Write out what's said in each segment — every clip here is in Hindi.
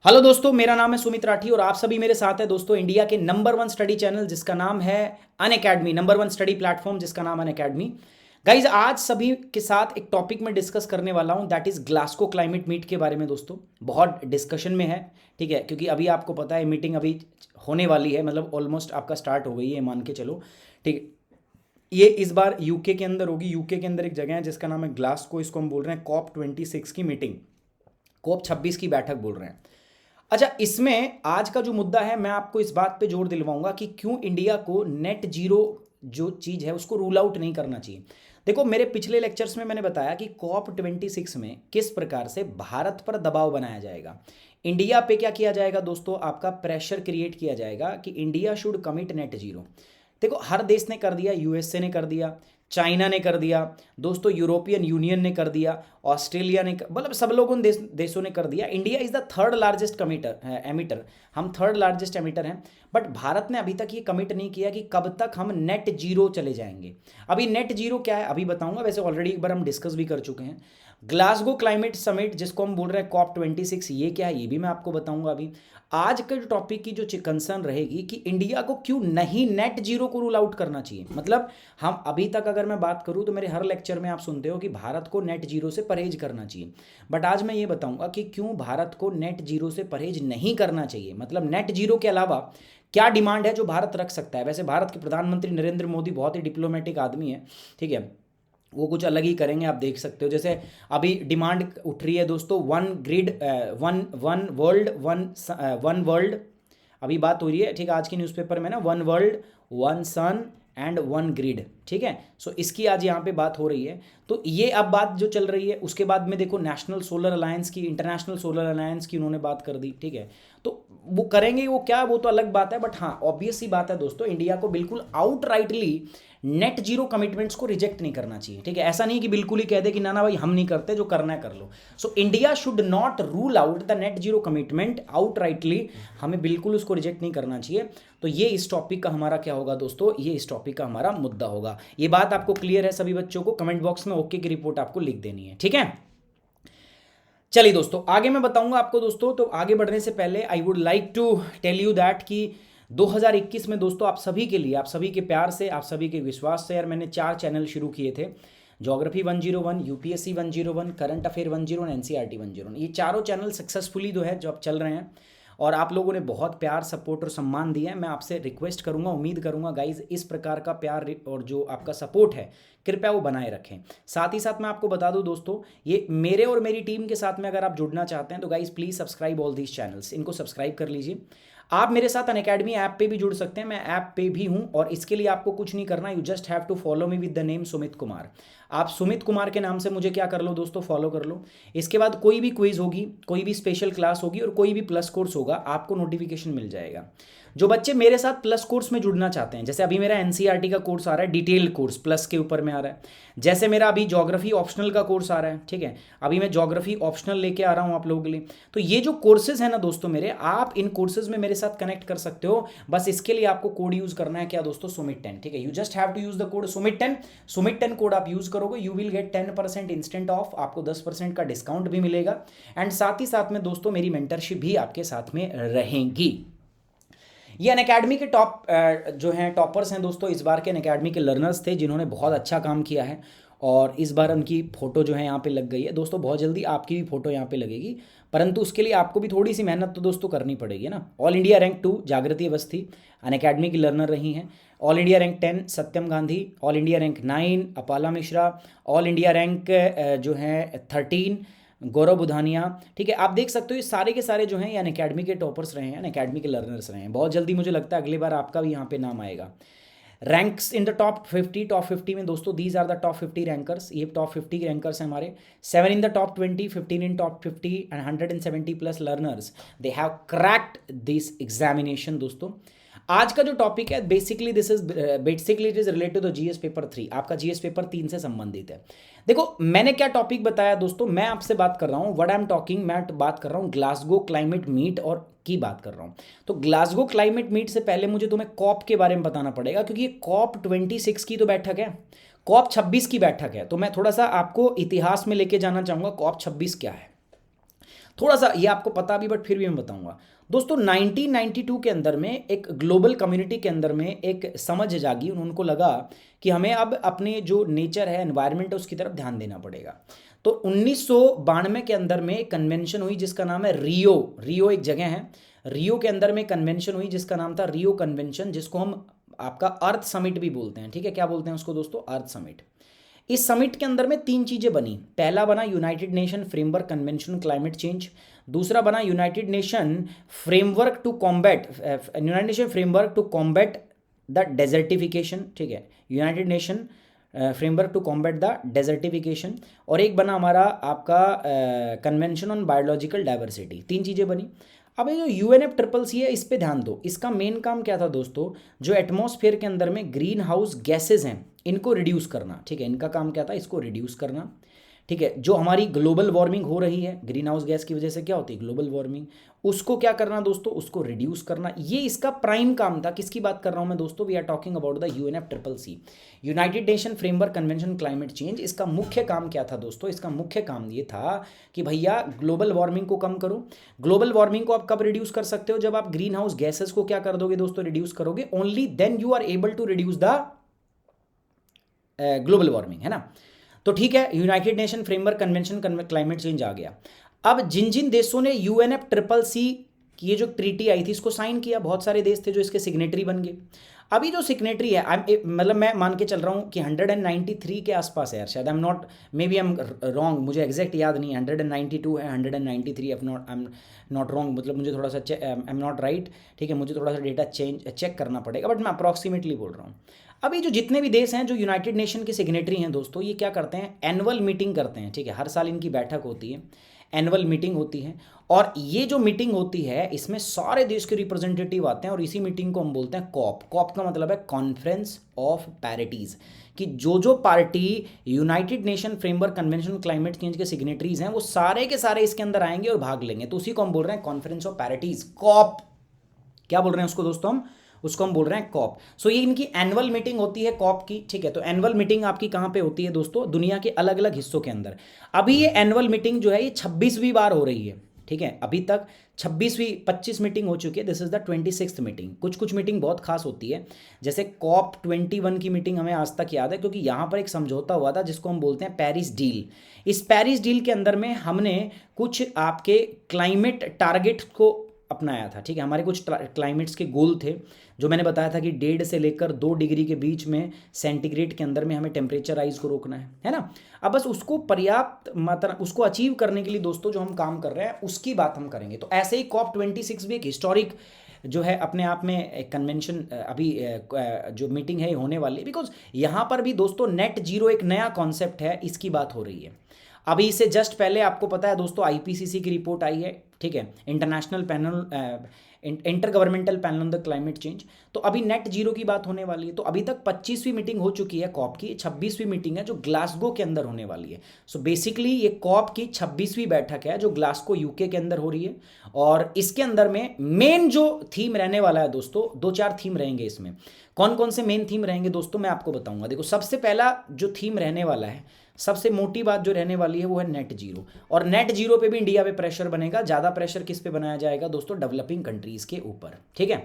हेलो दोस्तों, मेरा नाम है सुमित राठी और आप सभी मेरे साथ हैं दोस्तों इंडिया के नंबर वन स्टडी चैनल जिसका नाम है Unacademy, number one study platform जिसका नाम है अनअकैडमी। गाइज, आज सभी के साथ एक टॉपिक में डिस्कस करने वाला हूं, that is Glasgow climate meet के बारे में। दोस्तों बहुत डिस्कशन में है, ठीक है, क्योंकि अभी आपको पता है मीटिंग अभी होने वाली है, मतलब ऑलमोस्ट आपका स्टार्ट हो गई है, मान के चलो, ठीक है। ये इस बार यूके के अंदर होगी। यूके के अंदर एक जगह है जिसका नाम है ग्लासगो, इसको हम बोल रहे हैं COP26 की मीटिंग, COP26 की बैठक बोल रहे हैं। अच्छा, इसमें आज का जो मुद्दा है, मैं आपको इस बात पे जोर दिलवाऊंगा कि क्यों इंडिया को नेट जीरो जो चीज़ है उसको रूल आउट नहीं करना चाहिए। देखो, मेरे पिछले लेक्चर्स में मैंने बताया कि COP26 में किस प्रकार से भारत पर दबाव बनाया जाएगा, इंडिया पे क्या किया जाएगा दोस्तों, आपका प्रेशर क्रिएट किया जाएगा कि India should commit net zero. देखो, हर देश ने कर दिया, यूएसए ने कर दिया, चाइना ने कर दिया दोस्तों, यूरोपियन यूनियन ने कर दिया, ऑस्ट्रेलिया ने मतलब सब लोगों ने देशों ने कर दिया। India is the third largest committer emitter, हम थर्ड लार्जेस्ट एमिटर हैं। बट भारत ने अभी तक ये कमिट नहीं किया कि कब तक हम नेट जीरो चले जाएंगे। अभी नेट जीरो क्या है अभी बताऊंगा, वैसे ऑलरेडी एक बार हम डिस्कस भी कर चुके हैं। ग्लासगो क्लाइमेट समिट जिसको हम बोल रहे हैं COP26, ये क्या है ये भी मैं आपको बताऊंगा। अभी आज के टॉपिक की जो कंसर्न रहेगी कि इंडिया को क्यों नहीं नेट जीरो को रूल आउट करना चाहिए। मतलब हम अभी तक अगर मैं बात करूं तो मेरे हर लेक्चर में आप सुनते हो कि भारत को नेट जीरो से परहेज करना चाहिए, बट आज मैं ये बताऊंगा कि क्यों भारत को नेट जीरो से परहेज नहीं करना चाहिए। मतलब नेट जीरो के अलावा क्या डिमांड है जो भारत रख सकता है। वैसे भारत के प्रधानमंत्री नरेंद्र मोदी बहुत ही डिप्लोमेटिक आदमी है, ठीक है, वो कुछ अलग ही करेंगे, आप देख सकते हो। जैसे अभी डिमांड उठ रही है दोस्तों, one grid one one world one world, अभी बात हो रही है, ठीक है, आज की न्यूज़पेपर में ना, one world one sun and one grid, ठीक है। सो इसकी आज यहाँ पे बात हो रही है। तो ये अब बात जो चल रही है, उसके बाद में देखो नेशनल सोलर अलायंस की, इंटरनेशनल सोलर अलायंस की उन्होंने बात कर दी, ठीक है। तो वो करेंगे, वो क्या, वो तो अलग बात है, बट हाँ ऑब्वियस सी बात है दोस्तों, इंडिया को बिल्कुल आउटराइटली नेट जीरो कमिटमेंट्स को रिजेक्ट नहीं करना चाहिए, ठीक है। ऐसा नहीं कि बिल्कुल ही कह दे कि ना ना भाई हम नहीं करते, जो करना है कर लो। So India should not rule out the net zero commitment outrightly, हमें बिल्कुल उसको रिजेक्ट नहीं करना चाहिए। तो ये इस टॉपिक का हमारा क्या होगा दोस्तों, ये इस टॉपिक का हमारा मुद्दा होगा। ये बात आपको क्लियर है सभी बच्चों को? कमेंट बॉक्स में ओके की रिपोर्ट आपको लिख देनी है, ठीक है। चलिए दोस्तों, आगे मैं बताऊंगा आपको दोस्तों। तो आगे बढ़ने से पहले I would like to tell you that कि 2021 में दोस्तों आप सभी के लिए, आप सभी के प्यार से, आप सभी के विश्वास से यार, मैंने 4 चैनल शुरू किए थे। Geography 101, UPSC 101, current affair 101, NCERT 101, ये चारों चैनल सक्सेसफुली जो है, जो अब चल रहे हैं, और आप लोगों ने बहुत प्यार, सपोर्ट और सम्मान दिया है। मैं आपसे रिक्वेस्ट करूंगा, उम्मीद करूंगा गाइज इस प्रकार का प्यार और जो आपका सपोर्ट है कृपया वो बनाए रखें। साथ ही साथ मैं आपको बता दूं दोस्तों, ये मेरे और मेरी टीम के साथ में अगर आप जुड़ना चाहते हैं तो guys please subscribe all these channels, इनको सब्सक्राइब कर लीजिए। आप मेरे साथ अनअकैडमी ऐप पे भी जुड़ सकते हैं, मैं ऐप पे भी हूं, और इसके लिए आपको कुछ नहीं करना, you just have to follow me with the name Sumit Kumar. आप सुमित कुमार के नाम से मुझे क्या कर लो दोस्तों, फॉलो कर लो। इसके बाद कोई भी क्विज होगी, कोई भी स्पेशल क्लास होगी और कोई भी प्लस कोर्स होगा, आपको नोटिफिकेशन मिल जाएगा। जो बच्चे मेरे साथ प्लस कोर्स में जुड़ना चाहते हैं, जैसे अभी मेरा एनसीईआरटी का कोर्स आ रहा है, डिटेल कोर्स प्लस के ऊपर में आ रहा है, जैसे मेरा अभी ज्योग्राफी ऑप्शनल का कोर्स आ रहा है, ठीक है, अभी मैं ज्योग्राफी ऑप्शनल लेके आ रहा हूँ आप लोगों के लिए। तो ये जो कोर्सेज है ना दोस्तों मेरे, आप इन कोर्सेज में मेरे साथ कनेक्ट कर सकते हो। बस इसके लिए आपको कोड यूज करना है क्या दोस्तों, सुमित10, ठीक है। You just have to use the code सुमित10, सुमित10 कोड आप यूज करोगे, you will get 10% instant off, आपको 10% का डिस्काउंट भी मिलेगा। एंड साथ ही साथ में दोस्तों मेरी मेंटरशिप भी आपके साथ में रहेगी। ये अनअकैडमी के टॉप जो हैं टॉपर्स हैं दोस्तों, इस बार के अनअकैडमी के लर्नर्स थे जिन्होंने बहुत अच्छा काम किया है, और इस बार उनकी फ़ोटो जो है यहाँ पे लग गई है दोस्तों। बहुत जल्दी आपकी भी फ़ोटो यहाँ पे लगेगी, परंतु उसके लिए आपको भी थोड़ी सी मेहनत तो दोस्तों करनी पड़ेगी ना। ऑल इंडिया रैंक 2 जागृति अवस्थी अनअकैडमी की लर्नर रही हैं। All India rank 10 Satyam Gandhi, all India rank 9 Apala Mishra, all India rank जो है 13 गौरव बुधानिया, ठीक है। आप देख सकते हो ये सारे के सारे जो हैं ये अनअकैडमी के टॉपर्स रहे हैं, अनअकैडमी के लर्नर्स रहे हैं। बहुत जल्दी मुझे लगता है अगली बार आपका भी यहाँ पे नाम आएगा। रैंक्स इन द टॉप 50 में दोस्तों, these are the top 50 rankers, ये टॉप 50 रैंकर्स हैं हमारे। 7 in the top 20, 15 in top 50 and 170 plus learners, they have cracked this examination दोस्तों। आज का जो टॉपिक है basically it is related to GS paper 3, आपका जीएस पेपर 3 से संबंधित है। देखो मैंने क्या टॉपिक बताया दोस्तों, मैं आपसे बात कर रहा हूँ व्हाट आई एम टॉकिंग, मैं बात कर रहा हूँ ग्लासगो क्लाइमेट मीट और की बात कर रहा हूँ। तो ग्लासगो क्लाइमेट मीट से पहले मुझे तुम्हें कॉप के बारे में बताना पड़ेगा, क्योंकि ये COP26 की तो बैठक है, COP26 की बैठक है। तो मैं थोड़ा सा आपको इतिहास में लेके जाना चाहूँगा, COP26 क्या है। थोड़ा सा ये आपको पता भी, बट फिर भी मैं बताऊंगा दोस्तों। 1992 के अंदर में एक ग्लोबल कम्युनिटी के अंदर में एक समझ जागी, उनको लगा कि हमें अब अपने जो नेचर है, एनवायरनमेंट है, उसकी तरफ ध्यान देना पड़ेगा। तो 1992 के अंदर में एक कन्वेंशन हुई जिसका नाम है रियो। रियो एक जगह है, रियो के अंदर में कन्वेंशन हुई जिसका नाम था रियो कन्वेंशन, जिसको हम आपका अर्थ समिट भी बोलते हैं। ठीक है, क्या बोलते हैं उसको दोस्तों? अर्थ समिट। इस समिट के अंदर में 3 चीजें बनी। पहला बना United Nation framework convention climate change, दूसरा बना United Nation framework to combat the desertification. ठीक है, United Nation framework to combat the desertification, और एक बना हमारा आपका कन्वेंशन ऑन बायोलॉजिकल डाइवर्सिटी। 3 चीज़ें बनी। अब ये जो UNFCCC है, इस पे ध्यान दो। इसका मेन काम क्या था दोस्तों? जो एटमॉस्फेयर के अंदर में ग्रीन हाउस गैसेज हैं, इनको रिड्यूस करना। ठीक है, इनका काम क्या था? इसको रिड्यूस करना। ठीक है, जो हमारी ग्लोबल वार्मिंग हो रही है, ग्रीन हाउस गैस की वजह से क्या होती है? Global warming. उसको क्या करना दोस्तों? उसको रिड्यूस करना। ये इसका प्राइम काम था। किसकी बात कर रहा हूं मैं दोस्तों? We are talking about the UNFCCC, United Nation framework convention climate change. इसका मुख्य काम क्या था दोस्तों? इसका मुख्य काम ये था कि भैया ग्लोबल वार्मिंग को कम करो। ग्लोबल वार्मिंग को आप कब रिड्यूस कर सकते हो? जब आप ग्रीन हाउस गैसेस को क्या कर दोगे दोस्तों? रिड्यूस करोगे। Only then you are able to reduce the global warming, है ना? तो ठीक है, United Nation framework convention climate Change आ गया। अब जिन जिन देशों ने UNFCCC की ये जो ट्रीटी आई थी, इसको साइन किया, बहुत सारे देश थे जो इसके सिग्नेटरी बन गए। अभी जो सिग्नेटरी है, मतलब मैं मान के चल रहा हूँ कि 193 के आसपास है यार, शायद। I am not, may be I am wrong, मुझे एग्जैक्ट याद नहीं है। 192 है, 193, आई एम नॉट रॉन्ग, मतलब मुझे थोड़ा सा आई एम नॉट राइट। ठीक है, मुझे थोड़ा सा डेटा चेक करना पड़ेगा, बट मैं अप्रॉक्सीमेटली बोल रहा हूँ। अभी जो जितने भी देश हैं जो यूनाइटेड नेशन के सिग्नेटरी हैं दोस्तों, ये क्या करते हैं? एनुअल मीटिंग करते हैं। ठीक है, हर साल इनकी बैठक होती है, एनुअल मीटिंग होती है। और ये जो मीटिंग होती है, इसमें सारे देश के रिप्रेजेंटेटिव आते हैं, और इसी मीटिंग को हम बोलते हैं कॉप। कॉप का मतलब है कॉन्फ्रेंस ऑफ पैरिटीज, कि जो party United Nation framework convention climate change के सिग्नेटरीज हैं, वो सारे के सारे इसके अंदर आएंगे और भाग लेंगे। तो उसी को हम बोल रहे हैं कॉन्फ्रेंस ऑफ पैरिटीज, कॉप। क्या बोल रहे हैं उसको दोस्तों? हम उसको हम बोल रहे हैं कॉप। सो ये इनकी एनुअल मीटिंग होती है कॉप की। ठीक है, तो एनुअल मीटिंग आपकी कहाँ पे होती है दोस्तों? दुनिया के अलग अलग हिस्सों के अंदर। अभी ये एनुअल मीटिंग जो है, ये 26वीं बार हो रही है। ठीक है, अभी तक 25 मीटिंग हो चुकी है। This is the 26th meeting. कुछ मीटिंग बहुत खास होती है, जैसे COP21 की मीटिंग हमें आज तक याद है, क्योंकि यहाँ पर एक समझौता हुआ था जिसको हम बोलते हैं पेरिस डील। इस पेरिस डील के अंदर में हमने कुछ आपके क्लाइमेट टारगेट को अपनाया था। ठीक है, हमारे कुछ क्लाइमेट्स के गोल थे, जो मैंने बताया था कि 1.5 से लेकर 2 डिग्री के बीच में सेंटीग्रेड के अंदर में हमें टेम्परेचर राइज को रोकना है ना? अब बस उसको पर्याप्त मात्रा, उसको अचीव करने के लिए दोस्तों जो हम काम कर रहे हैं, उसकी बात हम करेंगे। तो ऐसे ही COP26 भी एक हिस्टोरिक जो है अपने आप में एक कन्वेंशन, अभी जो मीटिंग है होने वाली है, बिकॉज यहाँ पर भी दोस्तों नेट जीरो एक नया कॉन्सेप्ट है, इसकी बात हो रही है। अभी इससे जस्ट पहले आपको पता है दोस्तों, IPCC की रिपोर्ट आई है। ठीक है, international panel, inter governmental panel on the climate change. तो अभी नेट जीरो की बात होने वाली है। तो अभी तक 25वीं मीटिंग हो चुकी है कॉप की, 26वीं मीटिंग है जो ग्लासगो के अंदर होने वाली है। सो बेसिकली ये कॉप की 26वीं बैठक है जो ग्लासगो UK के अंदर हो रही है। और इसके अंदर में मेन जो थीम रहने वाला है दोस्तों, 2-4 थीम रहेंगे इसमें। कौन कौन से मेन थीम रहेंगे दोस्तों, मैं आपको बताऊंगा। देखो, सबसे पहला जो थीम रहने वाला है, सबसे मोटी बात जो रहने वाली है, वो है नेट जीरो। और नेट जीरो पे भी इंडिया पे प्रेशर बनेगा। ज़्यादा प्रेशर किस पे बनाया जाएगा दोस्तों? डेवलपिंग कंट्रीज के ऊपर। ठीक है,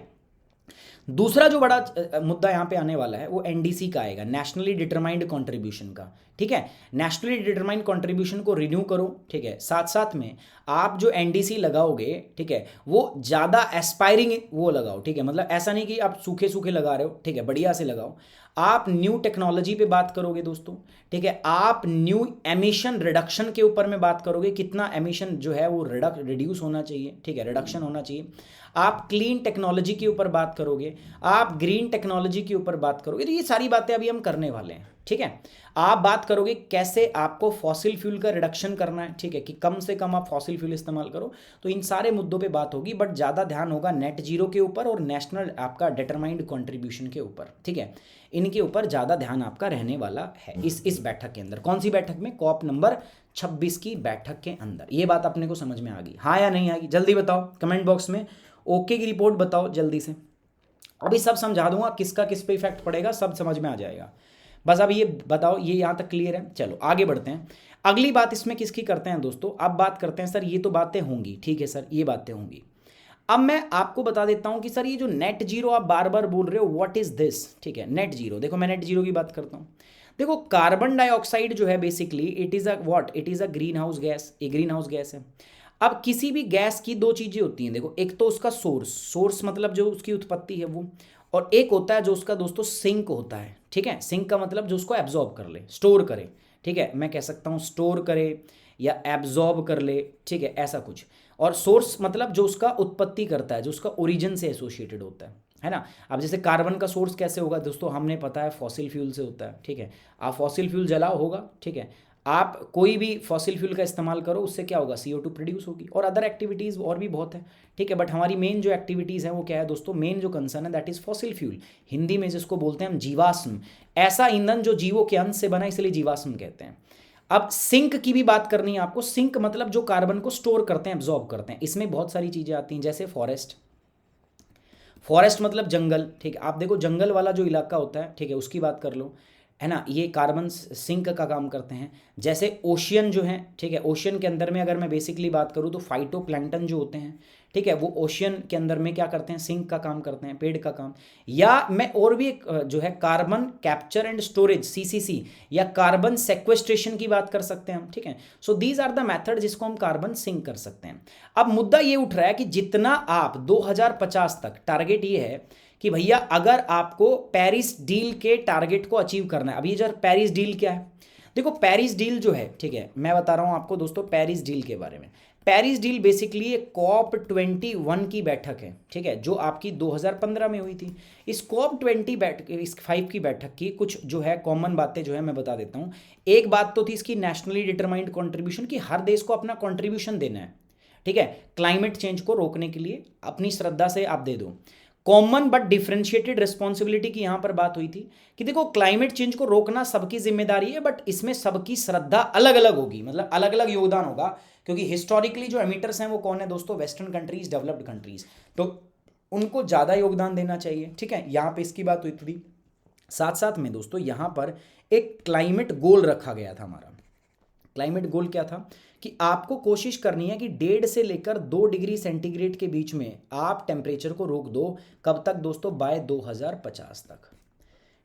दूसरा जो बड़ा मुद्दा यहाँ पे आने वाला है, वो NDC का आएगा, नेशनली डिटरमाइंड कंट्रीब्यूशन का। ठीक है, नेशनली डिटरमाइंड कंट्रीब्यूशन को रिन्यू करो। ठीक है, साथ साथ में आप जो NDC लगाओगे, ठीक है, वो ज़्यादा एस्पायरिंग वो लगाओ। ठीक है, मतलब ऐसा नहीं कि आप सूखे सूखे लगा रहे हो। ठीक है, बढ़िया से लगाओ। आप न्यू टेक्नोलॉजी पे बात करोगे दोस्तों। ठीक है, आप न्यू एमिशन रिडक्शन के ऊपर में बात करोगे, कितना एमिशन जो है वो रिड्यूस होना चाहिए। ठीक है, रिडक्शन होना चाहिए। आप क्लीन टेक्नोलॉजी के ऊपर बात करोगे, आप ग्रीन टेक्नोलॉजी के ऊपर बात करोगे। तो ये सारी बातें अभी हम करने वाले हैं। ठीक है, आप बात करोगे कैसे आपको फॉसिल फ्यूल का रिडक्शन करना है। ठीक है, कि कम से कम आप फॉसिल फ्यूल इस्तेमाल करो। तो इन सारे मुद्दों पे बात होगी, बट ज़्यादा ध्यान होगा नेट जीरो के ऊपर और नेशनल आपका डिटरमाइंड कंट्रीब्यूशन के ऊपर। ठीक है, इनके ऊपर ज़्यादा ध्यान आपका रहने वाला है इस बैठक के अंदर। कौन सी बैठक में? COP नंबर 26 की बैठक के अंदर। ये बात अपने को समझ में आ गई, हाँ या नहीं आ गई? जल्दी बताओ कमेंट बॉक्स में, ओके की रिपोर्ट बताओ जल्दी से। अभी सब समझा दूंगा, किसका किस पे इफेक्ट पड़ेगा, सब समझ में आ जाएगा। बस अब ये बताओ, ये यहाँ तक क्लियर है? चलो आगे बढ़ते हैं। अगली बात इसमें किसकी करते हैं दोस्तों, अब बात करते हैं सर, ये तो बातें होंगी, ठीक है सर, ये बातें होंगी। अब मैं आपको बता देता हूं कि सर ये जो नेट जीरो आप बार बार बोल रहे हो, व्हाट इज दिस, ठीक है, नेट जीरो। देखो मैं नेट जीरो की बात करता हूं। देखो कार्बन डाइऑक्साइड जो है basically it is a what, it is a green house gas, ये ग्रीन हाउस गैस है। अब किसी भी गैस की दो चीजें होती हैं, देखो एक तो उसका सोर्स, सोर्स मतलब जो उसकी उत्पत्ति है वो, और एक होता है जो उसका दोस्तों सिंक होता है, ठीक है। सिंक का मतलब जो उसको एब्जॉर्ब कर ले, स्टोर करे, ठीक है, मैं कह सकता हूँ स्टोर करे या एब्जॉर्ब कर ले, ठीक है, ऐसा कुछ। और सोर्स मतलब जो उसका उत्पत्ति करता है, जो उसका ओरिजिन से एसोसिएटेड होता है ना। अब जैसे कार्बन का सोर्स कैसे होगा दोस्तों, हमने पता है फॉसिल फ्यूल से होता है, ठीक है। आप फॉसिल फ्यूल जलाओ होगा, ठीक है, आप कोई भी फॉसिल फ्यूल का इस्तेमाल करो, उससे क्या होगा, CO2 प्रोड्यूस होगी, और अदर एक्टिविटीज़ और भी बहुत है, ठीक है। बट हमारी मेन जो एक्टिविटीज़ है वो क्या है दोस्तों, मेन जो कंसर्न है that is fossil fuel, Hindi में जिसको बोलते हैं हम जीवाश्म, ऐसा ईंधन जो जीवों के अंश से बना, इसलिए जीवाश्म कहते हैं। अब सिंक की भी बात करनी है आपको। सिंक मतलब जो कार्बन को स्टोर करते हैं, एब्जॉर्ब करते हैं। इसमें बहुत सारी चीज़ें आती हैं, जैसे फॉरेस्ट, फॉरेस्ट मतलब जंगल, ठीक है। आप देखो जंगल वाला जो इलाका होता है, ठीक है, उसकी बात कर लो, है ना, ये कार्बन सिंक का काम करते हैं। जैसे ओशियन जो है, ठीक है, ओशियन के अंदर में अगर मैं बेसिकली बात करूँ तो फाइटोप्लैंक्टन जो होते हैं, ठीक है, वो ओशियन के अंदर में क्या करते हैं, सिंक का काम करते हैं, पेड़ का काम। या मैं और भी एक जो है carbon capture and storage, CCC, या कार्बन सेक्वेस्ट्रेशन की बात कर सकते हैं हम, ठीक है। So these are the method जिसको हम कार्बन सिंक कर सकते हैं। अब मुद्दा ये उठ रहा है कि जितना आप 2050 तक, टारगेट ये है कि भैया अगर आपको पेरिस डील के टारगेट को अचीव करना है। अभी जब पेरिस डील क्या है, देखो पेरिस डील जो है, ठीक है, मैं बता रहा हूं आपको दोस्तों पेरिस डील के बारे में। पेरिस डील बेसिकली एक COP21 की बैठक है, ठीक है, जो आपकी 2015 में हुई थी। इस COP25 की बैठक की कुछ जो है कॉमन बातें जो है मैं बता देता हूँ। एक बात तो थी इसकी नेशनली डिटरमाइंड कॉन्ट्रीब्यूशन, की हर देश को अपना कॉन्ट्रीब्यूशन देना है, ठीक है, क्लाइमेट चेंज को रोकने के लिए अपनी श्रद्धा से आप दे दो। कॉमन बट डिफरेंशिएटेड रिस्पॉन्सिबिलिटी की यहां पर बात हुई थी कि देखो क्लाइमेट चेंज को रोकना सबकी जिम्मेदारी है, बट इसमें सबकी श्रद्धा अलग अलग होगी, मतलब अलग अलग योगदान होगा, क्योंकि हिस्टोरिकली जो एमिटर्स हैं वो कौन है दोस्तों, वेस्टर्न कंट्रीज, डेवलप्ड कंट्रीज, तो उनको ज़्यादा योगदान देना चाहिए, ठीक है। यहाँ पे इसकी बात हुई थी। साथ साथ में दोस्तों यहाँ पर एक क्लाइमेट गोल रखा गया था हमारा। क्लाइमेट गोल क्या था कि आपको कोशिश करनी है कि 1.5 से लेकर 2 डिग्री सेंटीग्रेड के बीच में आप टेम्परेचर को रोक दो। कब तक दोस्तों, बाय 2050 तक,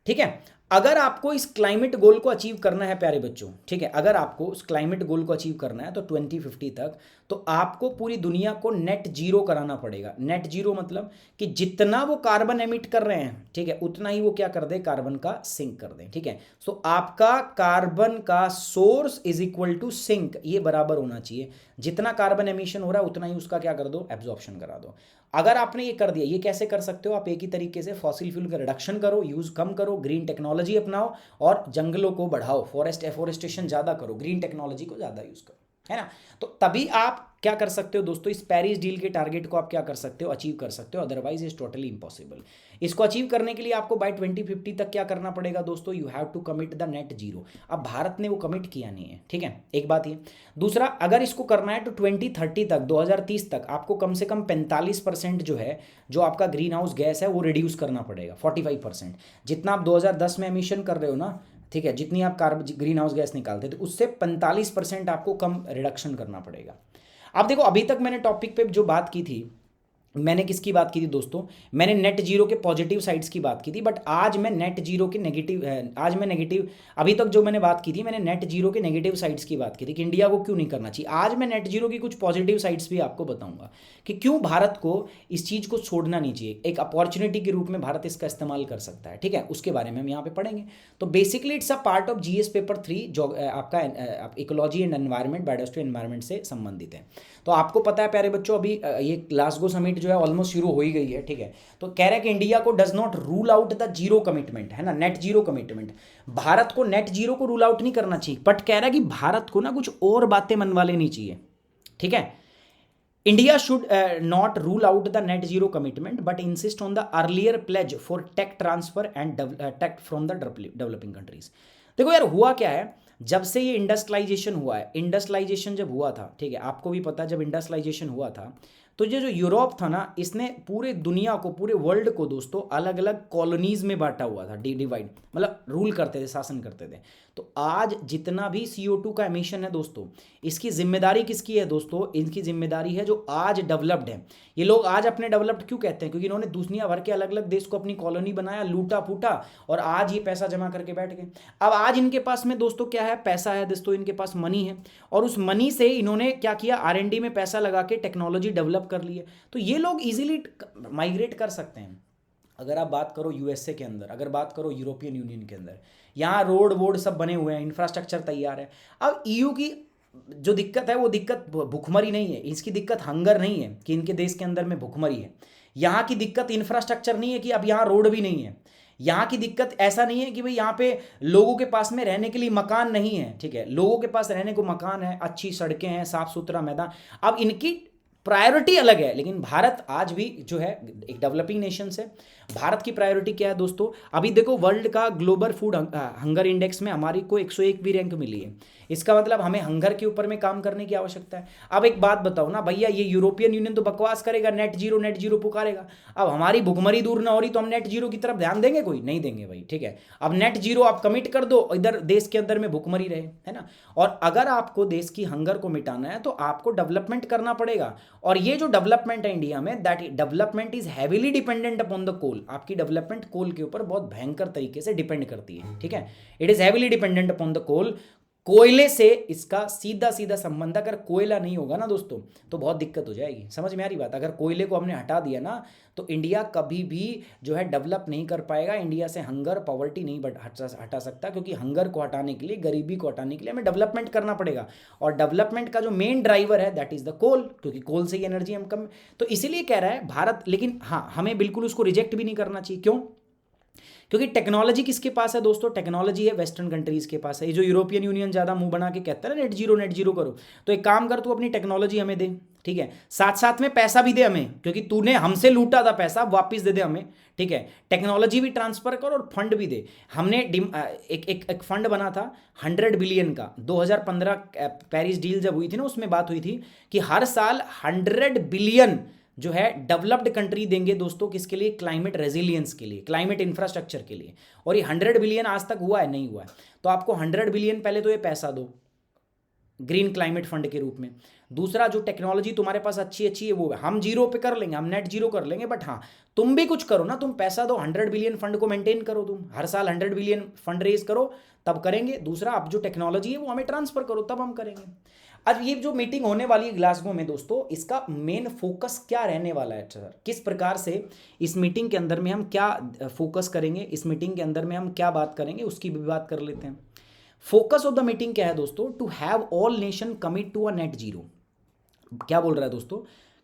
ठीक है। अगर आपको इस क्लाइमेट गोल को अचीव करना है प्यारे बच्चों, ठीक है, अगर आपको उस क्लाइमेट गोल को अचीव करना है तो 2050 तक, तो आपको पूरी दुनिया को नेट जीरो कराना पड़ेगा। नेट जीरो मतलब कि जितना वो कार्बन एमिट कर रहे हैं, ठीक है, उतना ही वो क्या कर दे, कार्बन का सिंक कर दें, ठीक है। सो आपका कार्बन का source is equal to sink, ये बराबर होना चाहिए। जितना कार्बन एमिशन हो रहा है उतना ही उसका क्या कर दो, एब्जॉर्प्शन करा दो। अगर आपने ये कर दिया, ये कैसे कर सकते हो आप, एक ही तरीके से फॉसिल फ्यूल का रिडक्शन करो, यूज कम करो, ग्रीन टेक्नोलॉजी अपनाओ और जंगलों को बढ़ाओ, फॉरेस्ट एफोरेस्टेशन ज़्यादा करो, ग्रीन टेक्नोलॉजी को ज़्यादा यूज़ करो, है ना। तो तभी आप क्या कर सकते हो दोस्तों, इस पेरिस डील के टारगेट को आप क्या कर सकते हो, अचीव कर सकते हो, अदरवाइज इज टोटली इंपॉसिबल। इसको अचीव करने के लिए आपको बाय 2050 तक क्या करना पड़ेगा दोस्तों, you have to commit the net zero. अब भारत ने वो कमिट किया नहीं है, ठीक है, एक बात ये। दूसरा, अगर इसको करना है तो 2030 तक, 2030 तक आपको कम से कम 45% जो है, जो आपका ग्रीन हाउस गैस है वो रिड्यूस करना पड़ेगा, 45%। जितना आप 2010 में एमिशन कर रहे हो ना, ठीक है, जितनी आप ग्रीन हाउस गैस निकालते थे उससे 45% आपको कम रिडक्शन करना पड़ेगा। अब देखो अभी तक मैंने टॉपिक पे जो बात की थी, मैंने किसकी बात की थी दोस्तों, मैंने नेट जीरो के पॉजिटिव साइड्स की बात की थी, बट आज मैं नेट जीरो के नेगेटिव, आज मैं नेगेटिव, अभी तक जो मैंने बात की थी मैंने नेट जीरो के नेगेटिव साइड्स की बात की थी कि इंडिया को क्यों नहीं करना चाहिए। आज मैं नेट जीरो की कुछ पॉजिटिव साइड्स भी आपको बताऊंगा कि क्यों भारत को इस चीज़ को छोड़ना नहीं चाहिए, एक अपॉर्चुनिटी के रूप में भारत इसका इस्तेमाल कर सकता है, ठीक है, उसके बारे में हम यहाँ पे पढ़ेंगे। तो basically it's a part of GS paper 3 जो आपका ecology and environment, biosphere environment से संबंधित है। तो आपको पता है प्यारे बच्चों, अभी ये ग्लासगो समिट जो है ऑलमोस्ट शुरू हो ही गई है, ठीक है। तो कह रहा है कि इंडिया को does not rule out the zero commitment, है ना, नेट जीरो कमिटमेंट। भारत को नेट जीरो को रूल आउट नहीं करना चाहिए, बट कह रहा है कि भारत को ना कुछ और बातें मनवा लेनी चाहिए, ठीक है। India should not rule out the net zero commitment but insist on the earlier pledge for tech transfer and tech from the developing countries. देखो यार हुआ क्या है, जब से ये इंडस्ट्रियलाइजेशन हुआ है, इंडस्ट्रियलाइजेशन जब हुआ था, ठीक है, आपको भी पता है जब इंडस्ट्रियलाइजेशन हुआ था तो ये जो यूरोप था ना, इसने पूरे दुनिया को, पूरे वर्ल्ड को दोस्तों अलग अलग कॉलोनीज में बांटा हुआ था, डिवाइड, मतलब रूल करते थे, शासन करते थे। तो आज जितना भी CO2 का एमिशन है दोस्तों, इसकी जिम्मेदारी किसकी है दोस्तों? इनकी जिम्मेदारी है जो आज डेवलप्ड है। ये लोग आज अपने डेवलप्ड क्यों कहते हैं? क्योंकि इन्होंने दुनिया भर के अलग अलग देश को अपनी कॉलोनी बनाया, लूटा फूटा, और आज ये पैसा जमा करके बैठ गए। अब आज इनके पास में दोस्तों क्या है? पैसा है दोस्तों, इनके पास मनी है, और उस मनी से इन्होंने क्या किया? R&D में पैसा लगा के टेक्नोलॉजी डेवलप कर ली है। तो ये लोग इजीली माइग्रेट कर सकते हैं। अगर आप बात करो USA के अंदर, अगर बात करो यूरोपियन यूनियन के अंदर, यहाँ रोड वोड सब बने हुए हैं, इंफ्रास्ट्रक्चर तैयार है। अब EU की जो दिक्कत है वो दिक्कत भुखमरी नहीं है, इसकी दिक्कत हंगर नहीं है कि इनके देश के अंदर में भुखमरी है। यहाँ की दिक्कत इंफ्रास्ट्रक्चर नहीं है कि अब यहाँ रोड भी नहीं है। यहाँ की दिक्कत ऐसा नहीं है कि भाई यहाँ पे लोगों के पास में रहने के लिए मकान नहीं है, ठीक है, लोगों के पास रहने को मकान है, अच्छी सड़कें हैं, साफ सुथरा मैदान। अब इनकी प्रायोरिटी अलग है, लेकिन भारत आज भी जो है एक डेवलपिंग नेशन है। भारत की प्रायोरिटी क्या है दोस्तों? अभी देखो वर्ल्ड का ग्लोबल फूड हंगर इंडेक्स में हमारी को 101वीं रैंक मिली है। इसका मतलब हमें हंगर के ऊपर में काम करने की आवश्यकता है। अब एक बात बताओ ना भैया, ये यूरोपियन यूनियन तो बकवास करेगा, नेट जीरो पुकारेगा। अब हमारी भुखमरी दूर ना हो रही तो हम नेट जीरो की तरफ ध्यान देंगे? कोई नहीं देंगे भाई, ठीक है। अब नेट जीरो आप कमिट कर दो, इधर देश के अंदर में भुखमरी रहे, है ना। और अगर आपको देश की हंगर को मिटाना है तो आपको डेवलपमेंट करना पड़ेगा। और ये जो डेवलपमेंट है इंडिया में, that development is heavily dependent upon the coal. आपकी डेवलपमेंट कोल के ऊपर बहुत भयंकर तरीके से डिपेंड करती है, ठीक है। It is heavily dependent upon the coal. कोयले से इसका सीधा सीधा संबंध, अगर कोयला नहीं होगा ना दोस्तों तो बहुत दिक्कत हो जाएगी। समझ में आ रही बात? अगर कोयले को हमने हटा दिया ना तो इंडिया कभी भी जो है डेवलप नहीं कर पाएगा। इंडिया से हंगर, पॉवर्टी नहीं हटा सकता, क्योंकि हंगर को हटाने के लिए, गरीबी को हटाने के लिए हमें डेवलपमेंट करना पड़ेगा। और डेवलपमेंट का जो मेन ड्राइवर है दैट इज द कोल, क्योंकि कोल से ही एनर्जी हम कम। तो इसीलिए कह रहा है भारत, लेकिन हाँ हमें बिल्कुल उसको रिजेक्ट भी नहीं करना चाहिए। क्यों? क्योंकि टेक्नोलॉजी किसके पास है दोस्तों? टेक्नोलॉजी है वेस्टर्न कंट्रीज के पास है। ये जो यूरोपियन यूनियन ज़्यादा मुंह बना के कहता है ना नेट जीरो करो, तो एक काम कर, तू अपनी टेक्नोलॉजी हमें दे, ठीक है, साथ साथ में पैसा भी दे हमें, क्योंकि तूने हमसे लूटा था पैसा, वापस दे दे हमें, ठीक है। टेक्नोलॉजी भी ट्रांसफर कर और फंड भी दे। हमने एक फंड बना था 100 बिलियन का, 2015 पेरिस डील जब हुई थी ना, उसमें बात हुई थी कि हर साल 100 बिलियन जो है डेवलप्ड कंट्री देंगे दोस्तों, किसके लिए? क्लाइमेट रेजिलियंस के लिए, क्लाइमेट इंफ्रास्ट्रक्चर के लिए। और ये 100 बिलियन आज तक हुआ है? नहीं हुआ है। तो आपको 100 बिलियन पहले तो ये पैसा दो ग्रीन क्लाइमेट फंड के रूप में। दूसरा, जो टेक्नोलॉजी तुम्हारे पास अच्छी अच्छी है वो हम जीरो पे कर लेंगे, हम नेट जीरो कर लेंगे, बट हाँ तुम भी कुछ करो ना, तुम पैसा दो, 100 बिलियन फंड को मेंटेन करो, तुम हर साल 100 बिलियन फंड रेज करो, तब करेंगे। दूसरा, अब जो टेक्नोलॉजी है वो हमें ट्रांसफर करो, तब हम करेंगे। अब ये जो मीटिंग होने वाली है ग्लासगो में दोस्तों, इसका मेन फोकस क्या रहने वाला है सर? किस प्रकार से इस मीटिंग के अंदर में हम क्या फोकस करेंगे, इस मीटिंग के अंदर में हम क्या बात करेंगे, उसकी भी बात कर लेते हैं। फोकस ऑफ द मीटिंग क्या है दोस्तों? To have all nation commit to a net zero. क्या बोल रहा है दोस्तों?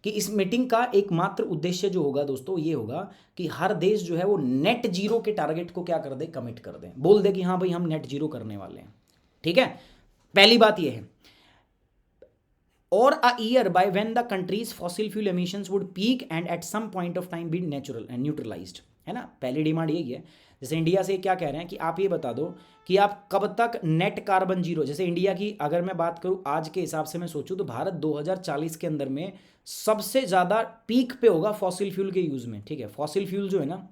कि इस मीटिंग का एकमात्र उद्देश्य जो होगा दोस्तों ये होगा कि हर देश जो है वो नेट जीरो के टारगेट को क्या कर दे? कमिट कर दे, बोल दे कि हाँ भाई हम नेट जीरो करने वाले हैं, ठीक है। पहली बात ये है। और a year by when the countries fossil fuel emissions would peak and at some point of time be natural and neutralized, है ना। पहली डिमांड यही है। जैसे इंडिया से क्या कह रहे हैं कि आप ये बता दो कि आप कब तक नेट कार्बन जीरो, जैसे इंडिया की अगर मैं बात करूं आज के हिसाब से मैं सोचूं तो भारत 2040 के अंदर में सबसे ज़्यादा पीक पे होगा फॉसिल फ्यूल के यूज़ में, ठीक है। फॉसिल फ्यूल जो है ना,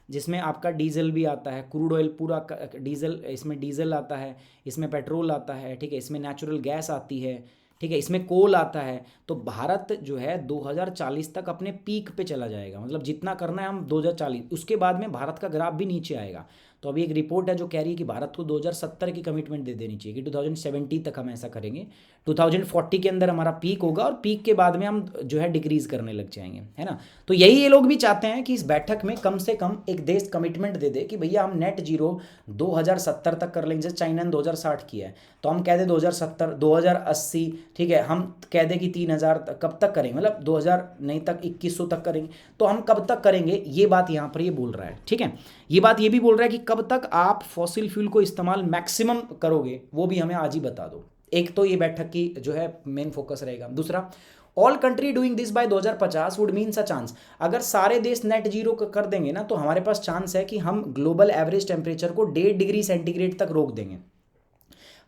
जिसमें आपका डीजल भी आता है, क्रूड ऑयल पूरा डीजल, इसमें डीजल आता है, इसमें पेट्रोल आता है, ठीक है, इसमें नेचुरल गैस आती है, ठीक है, इसमें कोल आता है। तो भारत जो है 2040 तक अपने पीक पे चला जाएगा, मतलब जितना करना है हम 2040, उसके बाद में भारत का ग्राफ भी नीचे आएगा। तो अभी एक रिपोर्ट है जो कह रही है कि भारत को 2070 की कमिटमेंट दे देनी चाहिए कि 2070 तक हम ऐसा करेंगे, 2040 के अंदर हमारा पीक होगा और पीक के बाद में हम जो है डिक्रीज करने लग जाएंगे, है ना। तो यही ये लोग भी चाहते हैं कि इस बैठक में कम से कम एक देश कमिटमेंट दे दे कि भैया हम नेट जीरो 2070 तक कर लेंगे। जैसे चाइना ने 2060 किया है, तो हम कह दें 2070, 2080, ठीक है, हम कह दें कि 3000 कब तक करेंगे, मतलब 2000 नहीं तक 2100 तक करेंगे। तो हम कब तक करेंगे, ये बात यहाँ पर ये बोल रहा है, ठीक है। ये बात ये भी बोल रहा है कि कब तक आप फॉसिल फ्यूल को इस्तेमाल मैक्सिमम करोगे, वो भी हमें आज ही बता दो। एक तो ये बैठक की जो है मेन फोकस रहेगा। दूसरा, all country doing this by 2050 would means a chance. अगर सारे देश नेट जीरो कर देंगे ना तो हमारे पास चांस है कि हम ग्लोबल एवरेज टेम्परेचर को 1.5 डिग्री सेंटीग्रेड तक रोक देंगे।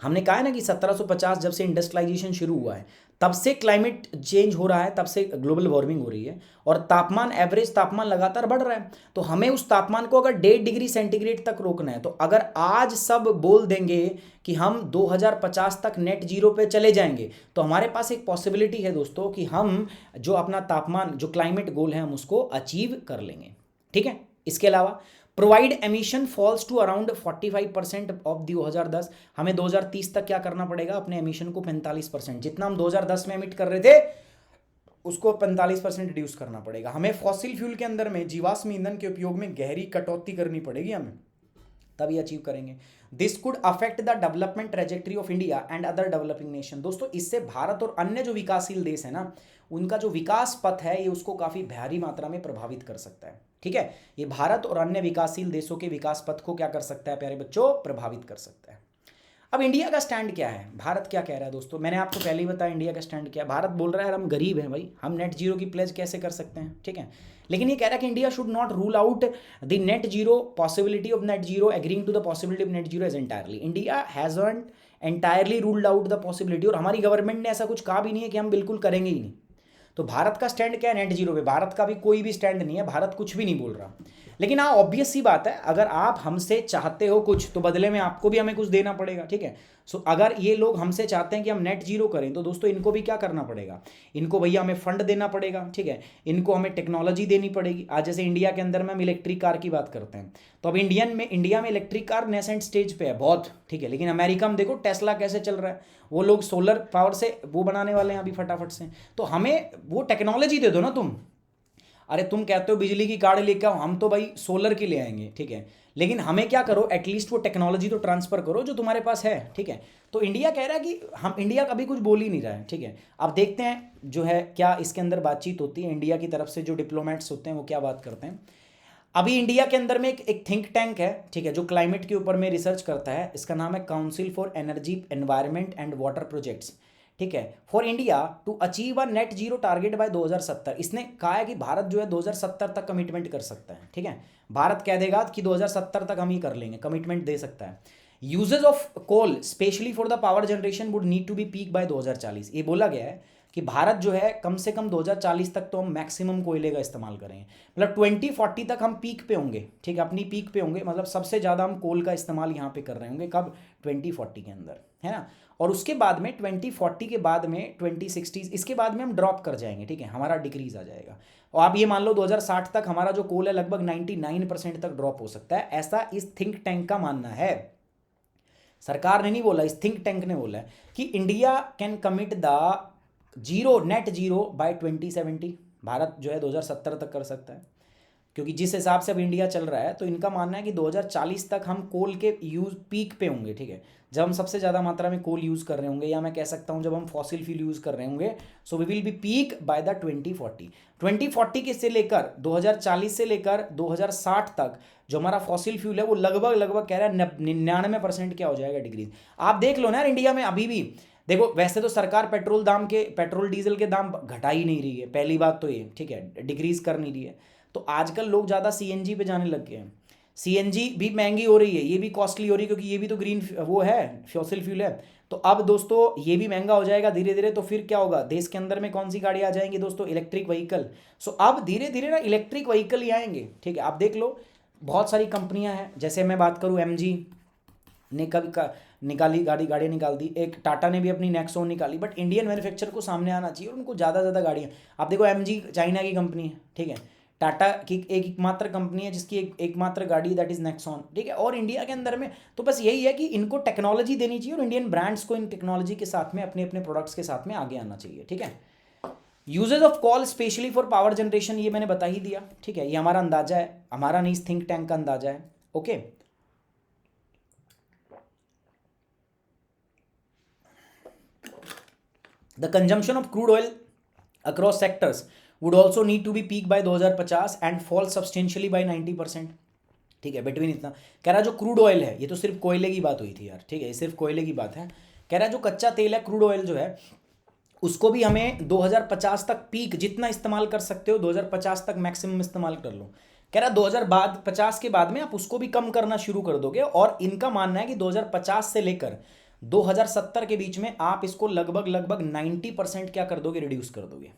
हमने कहा है ना कि 1750 जब से इंडस्ट्रियलाइजेशन शुरू हुआ है तब से क्लाइमेट चेंज हो रहा है, तब से ग्लोबल वार्मिंग हो रही है और तापमान, एवरेज तापमान लगातार बढ़ रहा है। तो हमें उस तापमान को अगर 1.5 डिग्री सेंटीग्रेड तक रोकना है, तो अगर आज सब बोल देंगे कि हम 2050 तक नेट जीरो पे चले जाएंगे, तो हमारे पास एक पॉसिबिलिटी है दोस्तों कि हम जो अपना तापमान, जो क्लाइमेट गोल है, हम उसको अचीव कर लेंगे। ठीक है। इसके अलावा provide emission falls to around 45% of 2010, हमें 2030 तक क्या करना पड़ेगा, अपने एमिशन को 45%, जितना हम 2010 में एमिट कर रहे थे उसको 45% रिड्यूस करना पड़ेगा। हमें फॉसिल फ्यूल के अंदर में जीवाश्म ईंधन के उपयोग में गहरी कटौती करनी पड़ेगी हमें, तभी अचीव करेंगे। This could affect the development trajectory of India and other developing nation. दोस्तों इससे भारत और अन्य जो विकासशील देश है ना, उनका जो विकास पथ है ये उसको काफी भारी मात्रा में प्रभावित कर सकता है। ठीक है, ये भारत और अन्य विकासशील देशों के विकास पथ को क्या कर सकता है प्यारे बच्चों, प्रभावित कर सकता है। अब इंडिया का स्टैंड क्या है, भारत क्या कह रहा है दोस्तों, मैंने आपको पहले ही बताया इंडिया का स्टैंड क्या है। भारत बोल रहा है हम गरीब हैं भाई, हम नेट जीरो की प्लेज कैसे कर सकते हैं। ठीक है, लेकिन ये कह रहा है कि India should not rule out the net zero possibility of net zero, agreeing to the possibility of net zero as entirely. India hasn't entirely ruled out the possibility, और हमारी गवर्नमेंट ने ऐसा कुछ कहा भी नहीं है कि हम बिल्कुल करेंगे ही नहीं। तो भारत का स्टैंड क्या है नेट जीरो पे, भारत का भी कोई भी स्टैंड नहीं है, भारत कुछ भी नहीं बोल रहा। लेकिन हाँ ऑब्वियस सी बात है, अगर आप हमसे चाहते हो कुछ तो बदले में आपको भी हमें कुछ देना पड़ेगा। ठीक है, सो अगर ये लोग हमसे चाहते हैं कि हम नेट जीरो करें, तो दोस्तों इनको भी क्या करना पड़ेगा, इनको भैया हमें फंड देना पड़ेगा। ठीक है, इनको हमें टेक्नोलॉजी देनी पड़ेगी। आज जैसे इंडिया के अंदर में हम इलेक्ट्रिक कार की बात करते हैं, तो अब इंडिया में इलेक्ट्रिक कार नेसेंट स्टेज पे है बहुत। ठीक है, लेकिन अमेरिका में देखो टेस्ला कैसे चल रहा है, वो लोग सोलर पावर से वो बनाने वाले हैं अभी फटाफट से। तो हमें वो टेक्नोलॉजी दे दो ना तुम। अरे तुम कहते हो बिजली की कार लेके आओ, हम तो भाई सोलर की ले आएंगे। ठीक है, लेकिन हमें क्या करो, एटलीस्ट वो टेक्नोलॉजी तो ट्रांसफर करो जो तुम्हारे पास है। ठीक है, तो इंडिया कह रहा है कि हम, इंडिया कभी कुछ बोल ही नहीं रहा है। ठीक है, अब देखते हैं जो है क्या इसके अंदर बातचीत होती है, इंडिया की तरफ से जो डिप्लोमेट्स होते हैं वो क्या बात करते हैं। अभी इंडिया के अंदर में एक थिंक टैंक है, ठीक है, जो क्लाइमेट के ऊपर में रिसर्च करता है, इसका नाम है council for energy environment and water projects. ठीक है, for India to achieve a net zero target by 2070, इसने कहा है कि भारत जो है 2070 तक कमिटमेंट कर सकता है। ठीक है, भारत कह देगा कि 2070 तक हम ही कर लेंगे, कमिटमेंट दे सकता है। Usages of coal specially for the power generation would need to be peak by 2040, ये बोला गया है कि भारत जो है कम से कम 2040 तक तो हम मैक्सिमम कोयले का इस्तेमाल करेंगे, मतलब 2040 तक हम पीक पे होंगे। ठीक है, अपनी पीक पे होंगे, मतलब सबसे ज़्यादा हम कोल का इस्तेमाल यहाँ पे कर रहे होंगे, कब, 2040 के अंदर, है ना। और उसके बाद में 2040 के बाद में 2060, इसके बाद में हम ड्रॉप कर जाएंगे। ठीक है, हमारा डिक्रीज आ जाएगा, और आप ये मान लो 2060 तक हमारा जो कोल है लगभग 99% तक ड्रॉप हो सकता है, ऐसा इस थिंक टैंक का मानना है। सरकार ने नहीं बोला, इस थिंक टैंक ने बोला है कि India can commit the zero, net zero bye 2070, Bharat जो है 2070 तक कर सकता है। क्योंकि जिस हिसाब से अब इंडिया चल रहा है, तो इनका मानना है कि 2040 तक हम कोल के यूज पीक पे होंगे। ठीक है, जब हम सबसे ज़्यादा मात्रा में कोल यूज़ कर रहे होंगे, या मैं कह सकता हूँ जब हम फॉसिल फ्यूल यूज़ कर रहे होंगे, so we will be peak by the 2040 के से लेकर 2040 से लेकर 2060 तक जो हमारा फॉसिल फ्यूल है वो लगभग कह रहा है 99% क्या हो जाएगा, डिग्रीज। आप देख लो ना यार, इंडिया में अभी भी देखो, वैसे तो सरकार पेट्रोल डीजल के दाम घटा ही नहीं रही है, पहली बात तो ये, ठीक है, डिक्रीज कर नहीं रही है। तो आजकल लोग ज़्यादा सीएनजी पे जाने लग गए हैं। सीएनजी भी महंगी हो रही है, ये भी कॉस्टली हो रही है, क्योंकि ये भी तो ग्रीन वो है, फॉसिल फ्यूल है। तो अब दोस्तों ये भी महंगा हो जाएगा धीरे धीरे, तो फिर क्या होगा, देश के अंदर में कौन सी गाड़ी आ जाएंगी दोस्तों, इलेक्ट्रिक व्हीकल। सो अब धीरे धीरे ना इलेक्ट्रिक व्हीकल ही आएंगे। ठीक है, आप देख लो बहुत सारी कंपनियां हैं, जैसे मैं बात करूँ एमजी ने कभी निकाली गाड़ियाँ निकाल दी, एक टाटा ने भी अपनी नेक्सॉन निकाली, बट इंडियन मैन्युफैक्चर को सामने आना चाहिए, और उनको ज़्यादा ज़्यादा गाड़ियाँ। आप देखो एमजी चाइना की कंपनी है, ठीक है, टाटा की एकमात्र कंपनी है जिसकी एकमात्र गाड़ी दैट इज नेक्सॉन। ठीक है, और इंडिया के अंदर में तो बस यही है कि इनको टेक्नोलॉजी देनी चाहिए, और इंडियन ब्रांड्स को इन टेक्नोलॉजी के साथ में अपने अपने प्रोडक्ट्स के साथ में आगे आना चाहिए। ठीक है, usages of coal specially for power generation, ये मैंने बता ही दिया। ठीक है, ये हमारा अंदाजा है, हमारा नहीं, इस थिंक टैंक का अंदाजा है। Okay, the consumption of crude oil across sectors would also need to be peak by 2050 and fall substantially by 90%। ठीक है, बिटवीन इतना कह रहा है, जो क्रूड ऑयल है, ये तो सिर्फ कोयले की बात हुई थी यार। ठीक है, ये सिर्फ कोयले की बात है। कह रहा है जो कच्चा तेल है, क्रूड ऑयल जो है, उसको भी हमें 2050 तक पीक जितना इस्तेमाल कर सकते हो 2050 तक मैक्सिमम इस्तेमाल कर लो। कह रहा है 2050 के बाद में आप उसको भी कम करना शुरू कर दोगे, और इनका मानना है कि 2050 से लेकर 2070 के बीच में आप इसको लगभग लगभग 90% क्या कर दोगे, रिड्यूस कर दोगे।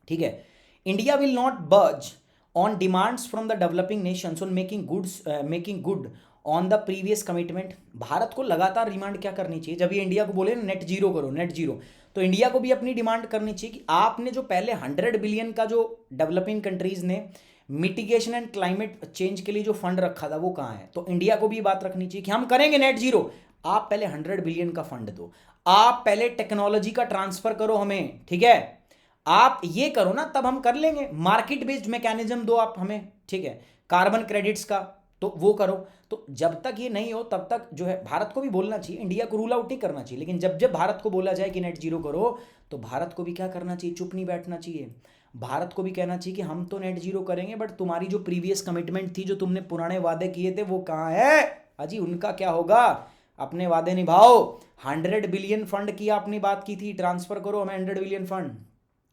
ठीक है, India will not budge on demands from the developing nations on making good on the previous commitment. भारत को लगातार डिमांड क्या करनी चाहिए, जब ये इंडिया को बोले ना नेट जीरो करो, नेट जीरो, तो इंडिया को भी अपनी डिमांड करनी चाहिए कि आपने जो पहले 100 बिलियन का जो डेवलपिंग कंट्रीज ने मिटिगेशन एंड क्लाइमेट चेंज के लिए जो फंड रखा था वो कहाँ है। तो इंडिया को भी ये बात रखनी चाहिए कि हम करेंगे नेट जीरो, आप पहले 100 बिलियन का फंड दो, आप पहले टेक्नोलॉजी का ट्रांसफर करो हमें, ठीक है, आप ये करो ना, तब हम कर लेंगे। मार्केट बेस्ड मैकेनिज्म दो आप हमें, ठीक है, कार्बन क्रेडिट्स का तो वो करो। तो जब तक ये नहीं हो तब तक जो है भारत को भी बोलना चाहिए, इंडिया को रूल आउट नहीं करना चाहिए, लेकिन जब जब भारत को बोला जाए कि नेट जीरो करो तो भारत को भी क्या करना चाहिए, चुप नहीं बैठना चाहिए। भारत को भी कहना चाहिए कि हम तो नेट जीरो करेंगे, बट तुम्हारी जो प्रीवियस कमिटमेंट थी, जो तुमने पुराने वादे किए थे, वो कहाँ है अजी, उनका क्या होगा, अपने वादे निभाओ। 100 बिलियन फंड की आपने बात की थी, ट्रांसफर करो हमें 100 बिलियन फंड,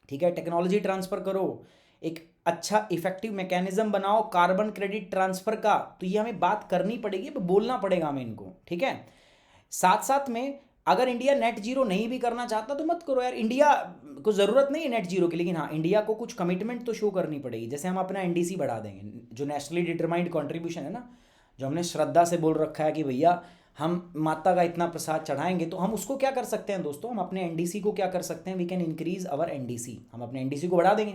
ठीक है, टेक्नोलॉजी ट्रांसफर करो, एक अच्छा इफेक्टिव मैकेनिज्म बनाओ कार्बन क्रेडिट ट्रांसफर का। तो ये हमें बात करनी पड़ेगी, बोलना पड़ेगा हमें इनको, ठीक है। साथ साथ में अगर इंडिया नेट जीरो नहीं भी करना चाहता तो मत करो यार, इंडिया को ज़रूरत नहीं है नेट जीरो की, लेकिन हाँ इंडिया को कुछ कमिटमेंट तो शो करनी पड़ेगी। जैसे हम अपना एनडीसी बढ़ा देंगे, जो नेशनली डिटरमाइंड कंट्रीब्यूशन है ना, जो हमने श्रद्धा से बोल रखा है कि भैया हम माता का इतना प्रसाद चढ़ाएंगे, तो हम उसको क्या कर सकते हैं दोस्तों, हम अपने एनडीसी को क्या कर सकते हैं, we can increase our NDC, हम अपने एनडीसी को बढ़ा देंगे।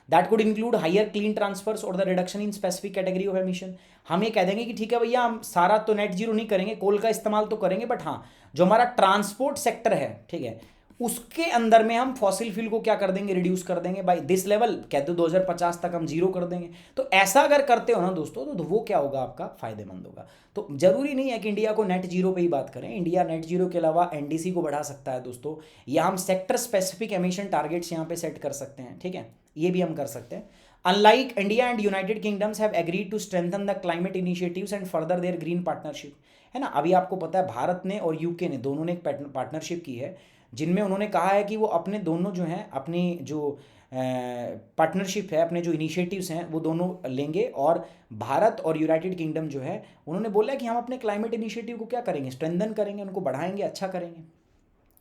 That could include higher clean transfers और the reduction in specific category of emission. हम ये कह देंगे कि ठीक है भैया, हम सारा तो नेट जीरो नहीं करेंगे, कोल का इस्तेमाल तो करेंगे, बट हाँ जो हमारा ट्रांसपोर्ट सेक्टर है, ठीक है, उसके अंदर में हम फॉसिल फ्यूल को क्या कर देंगे, रिड्यूस कर देंगे बाय दिस लेवल, कहते हो 2050 तक हम जीरो कर देंगे। तो ऐसा अगर करते हो ना दोस्तों, तो वो क्या होगा, आपका फायदेमंद होगा। तो जरूरी नहीं है कि इंडिया को नेट जीरो पे ही बात करें, इंडिया नेट जीरो के अलावा एनडीसी को बढ़ा सकता है दोस्तों, या हम सेक्टर स्पेसिफिक एमिशन टारगेट्स यहाँ पे सेट कर सकते हैं, ठीक है, ये भी हम कर सकते हैं। Unlike India and United Kingdoms have agreed to strengthen the climate initiatives and further their green partnership, है ना। अभी आपको पता है भारत ने और यूके ने दोनों ने एक पार्टनरशिप की है, जिनमें उन्होंने कहा है कि वो अपने दोनों जो हैं, अपनी जो पार्टनरशिप है, अपने जो इनिशिएटिव्स हैं वो दोनों लेंगे, और भारत और यूनाइटेड किंगडम जो है उन्होंने बोला है कि हम अपने क्लाइमेट इनिशिएटिव को क्या करेंगे, स्ट्रेंथन करेंगे, उनको बढ़ाएंगे, अच्छा करेंगे।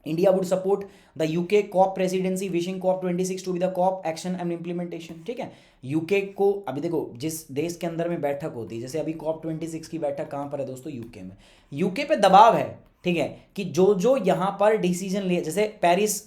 India would support the UK COP presidency, wishing COP26 to be the COP action and implementation, ठीक है। यूके को अभी देखो, जिस देश के अंदर में बैठक होती है, जैसे अभी COP26 की बैठक कहाँ पर है दोस्तों, यूके में, यूके पे दबाव है, ठीक है, कि जो जो यहाँ पर डिसीजन लिए, जैसे पेरिस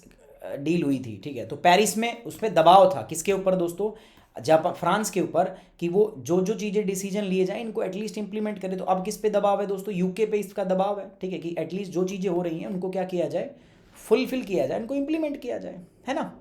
डील हुई थी, ठीक है, तो पेरिस में उस पर दबाव था, किसके ऊपर दोस्तों, जापान, फ्रांस के ऊपर, कि वो जो जो चीज़ें डिसीजन लिए जाए इनको एटलीस्ट इंप्लीमेंट करें। तो अब किस पे दबाव है दोस्तों, यूके पे इसका दबाव है, ठीक है, कि एटलीस्ट जो चीज़ें हो रही हैं उनको क्या किया जाए, फुलफिल किया जाए, इनको इंप्लीमेंट किया जाए, है ना।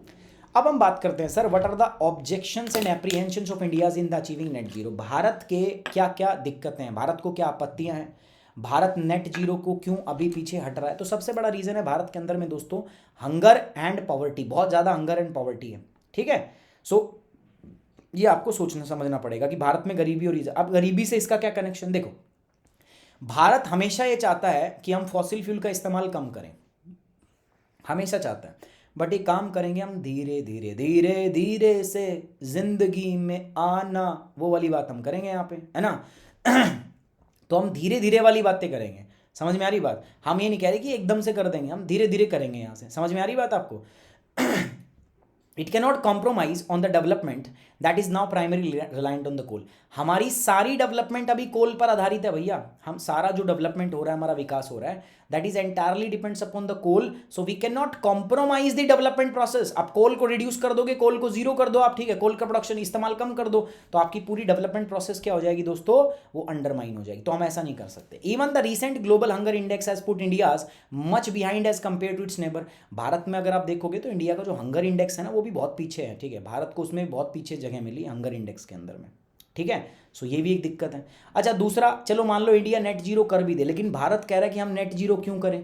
अब हम बात करते हैं sir, what are the objections and apprehensions of India's in the achieving net zero. भारत के क्या क्या दिक्कतें हैं, भारत को क्या आपत्तियां हैं, भारत नेट जीरो को क्यों अभी पीछे हट रहा है। तो सबसे बड़ा रीज़न है भारत के अंदर में दोस्तों, हंगर एंड पॉवर्टी, बहुत ज़्यादा हंगर एंड पॉवर्टी है, ठीक है। सो ये आपको सोचना समझना पड़ेगा कि भारत में गरीबी और अब गरीबी से इसका क्या कनेक्शन। देखो, भारत हमेशा ये चाहता है कि हम फॉसिल फ्यूल का इस्तेमाल कम करें, हमेशा चाहता है, बट ये काम करेंगे हम धीरे धीरे धीरे धीरे से, जिंदगी में आना, वो वाली बात हम करेंगे यहाँ पे, है ना। तो हम धीरे धीरे वाली बातें करेंगे, समझ में आ रही बात। हम ये नहीं कह रहे कि एकदम से कर देंगे, हम धीरे धीरे करेंगे यहाँ से, समझ में आ रही बात आपको। It can not compromise on the development that is now primary reliant on the coal. हमारी सारी डेवलपमेंट अभी कोल पर आधारित है भैया, हम सारा जो डेवलपमेंट हो रहा है, हमारा विकास हो रहा है, that is entirely depends upon the coal. So we can not compromise the development process. आप कोल को रिड्यूस कर दोगे, कोल को जीरो कर दो आप, ठीक है, कोल का प्रोडक्शन इस्तेमाल कम कर दो, तो आपकी पूरी डेवलपमेंट प्रोसेस क्या हो जाएगी दोस्तों, वो अंडरमाइन हो जाएगी। तो हम ऐसा नहीं कर सकते। Even the recent global hunger index has put India's much behind as compare to its neighbour. भारत में अगर आप देखोगे तो इंडिया का जो हंगर इंडेक्स है ना, वो भी बहुत पीछे है, ठीक है, भारत को उसमें बहुत पीछे जगह मिली हंगर इंडेक्स के अंदर में, ठीक है। सो ये भी एक दिक्कत है। अच्छा, दूसरा, चलो मान लो इंडिया नेट जीरो कर भी दे, लेकिन भारत कह रहा है कि हम नेट जीरो क्यों करें,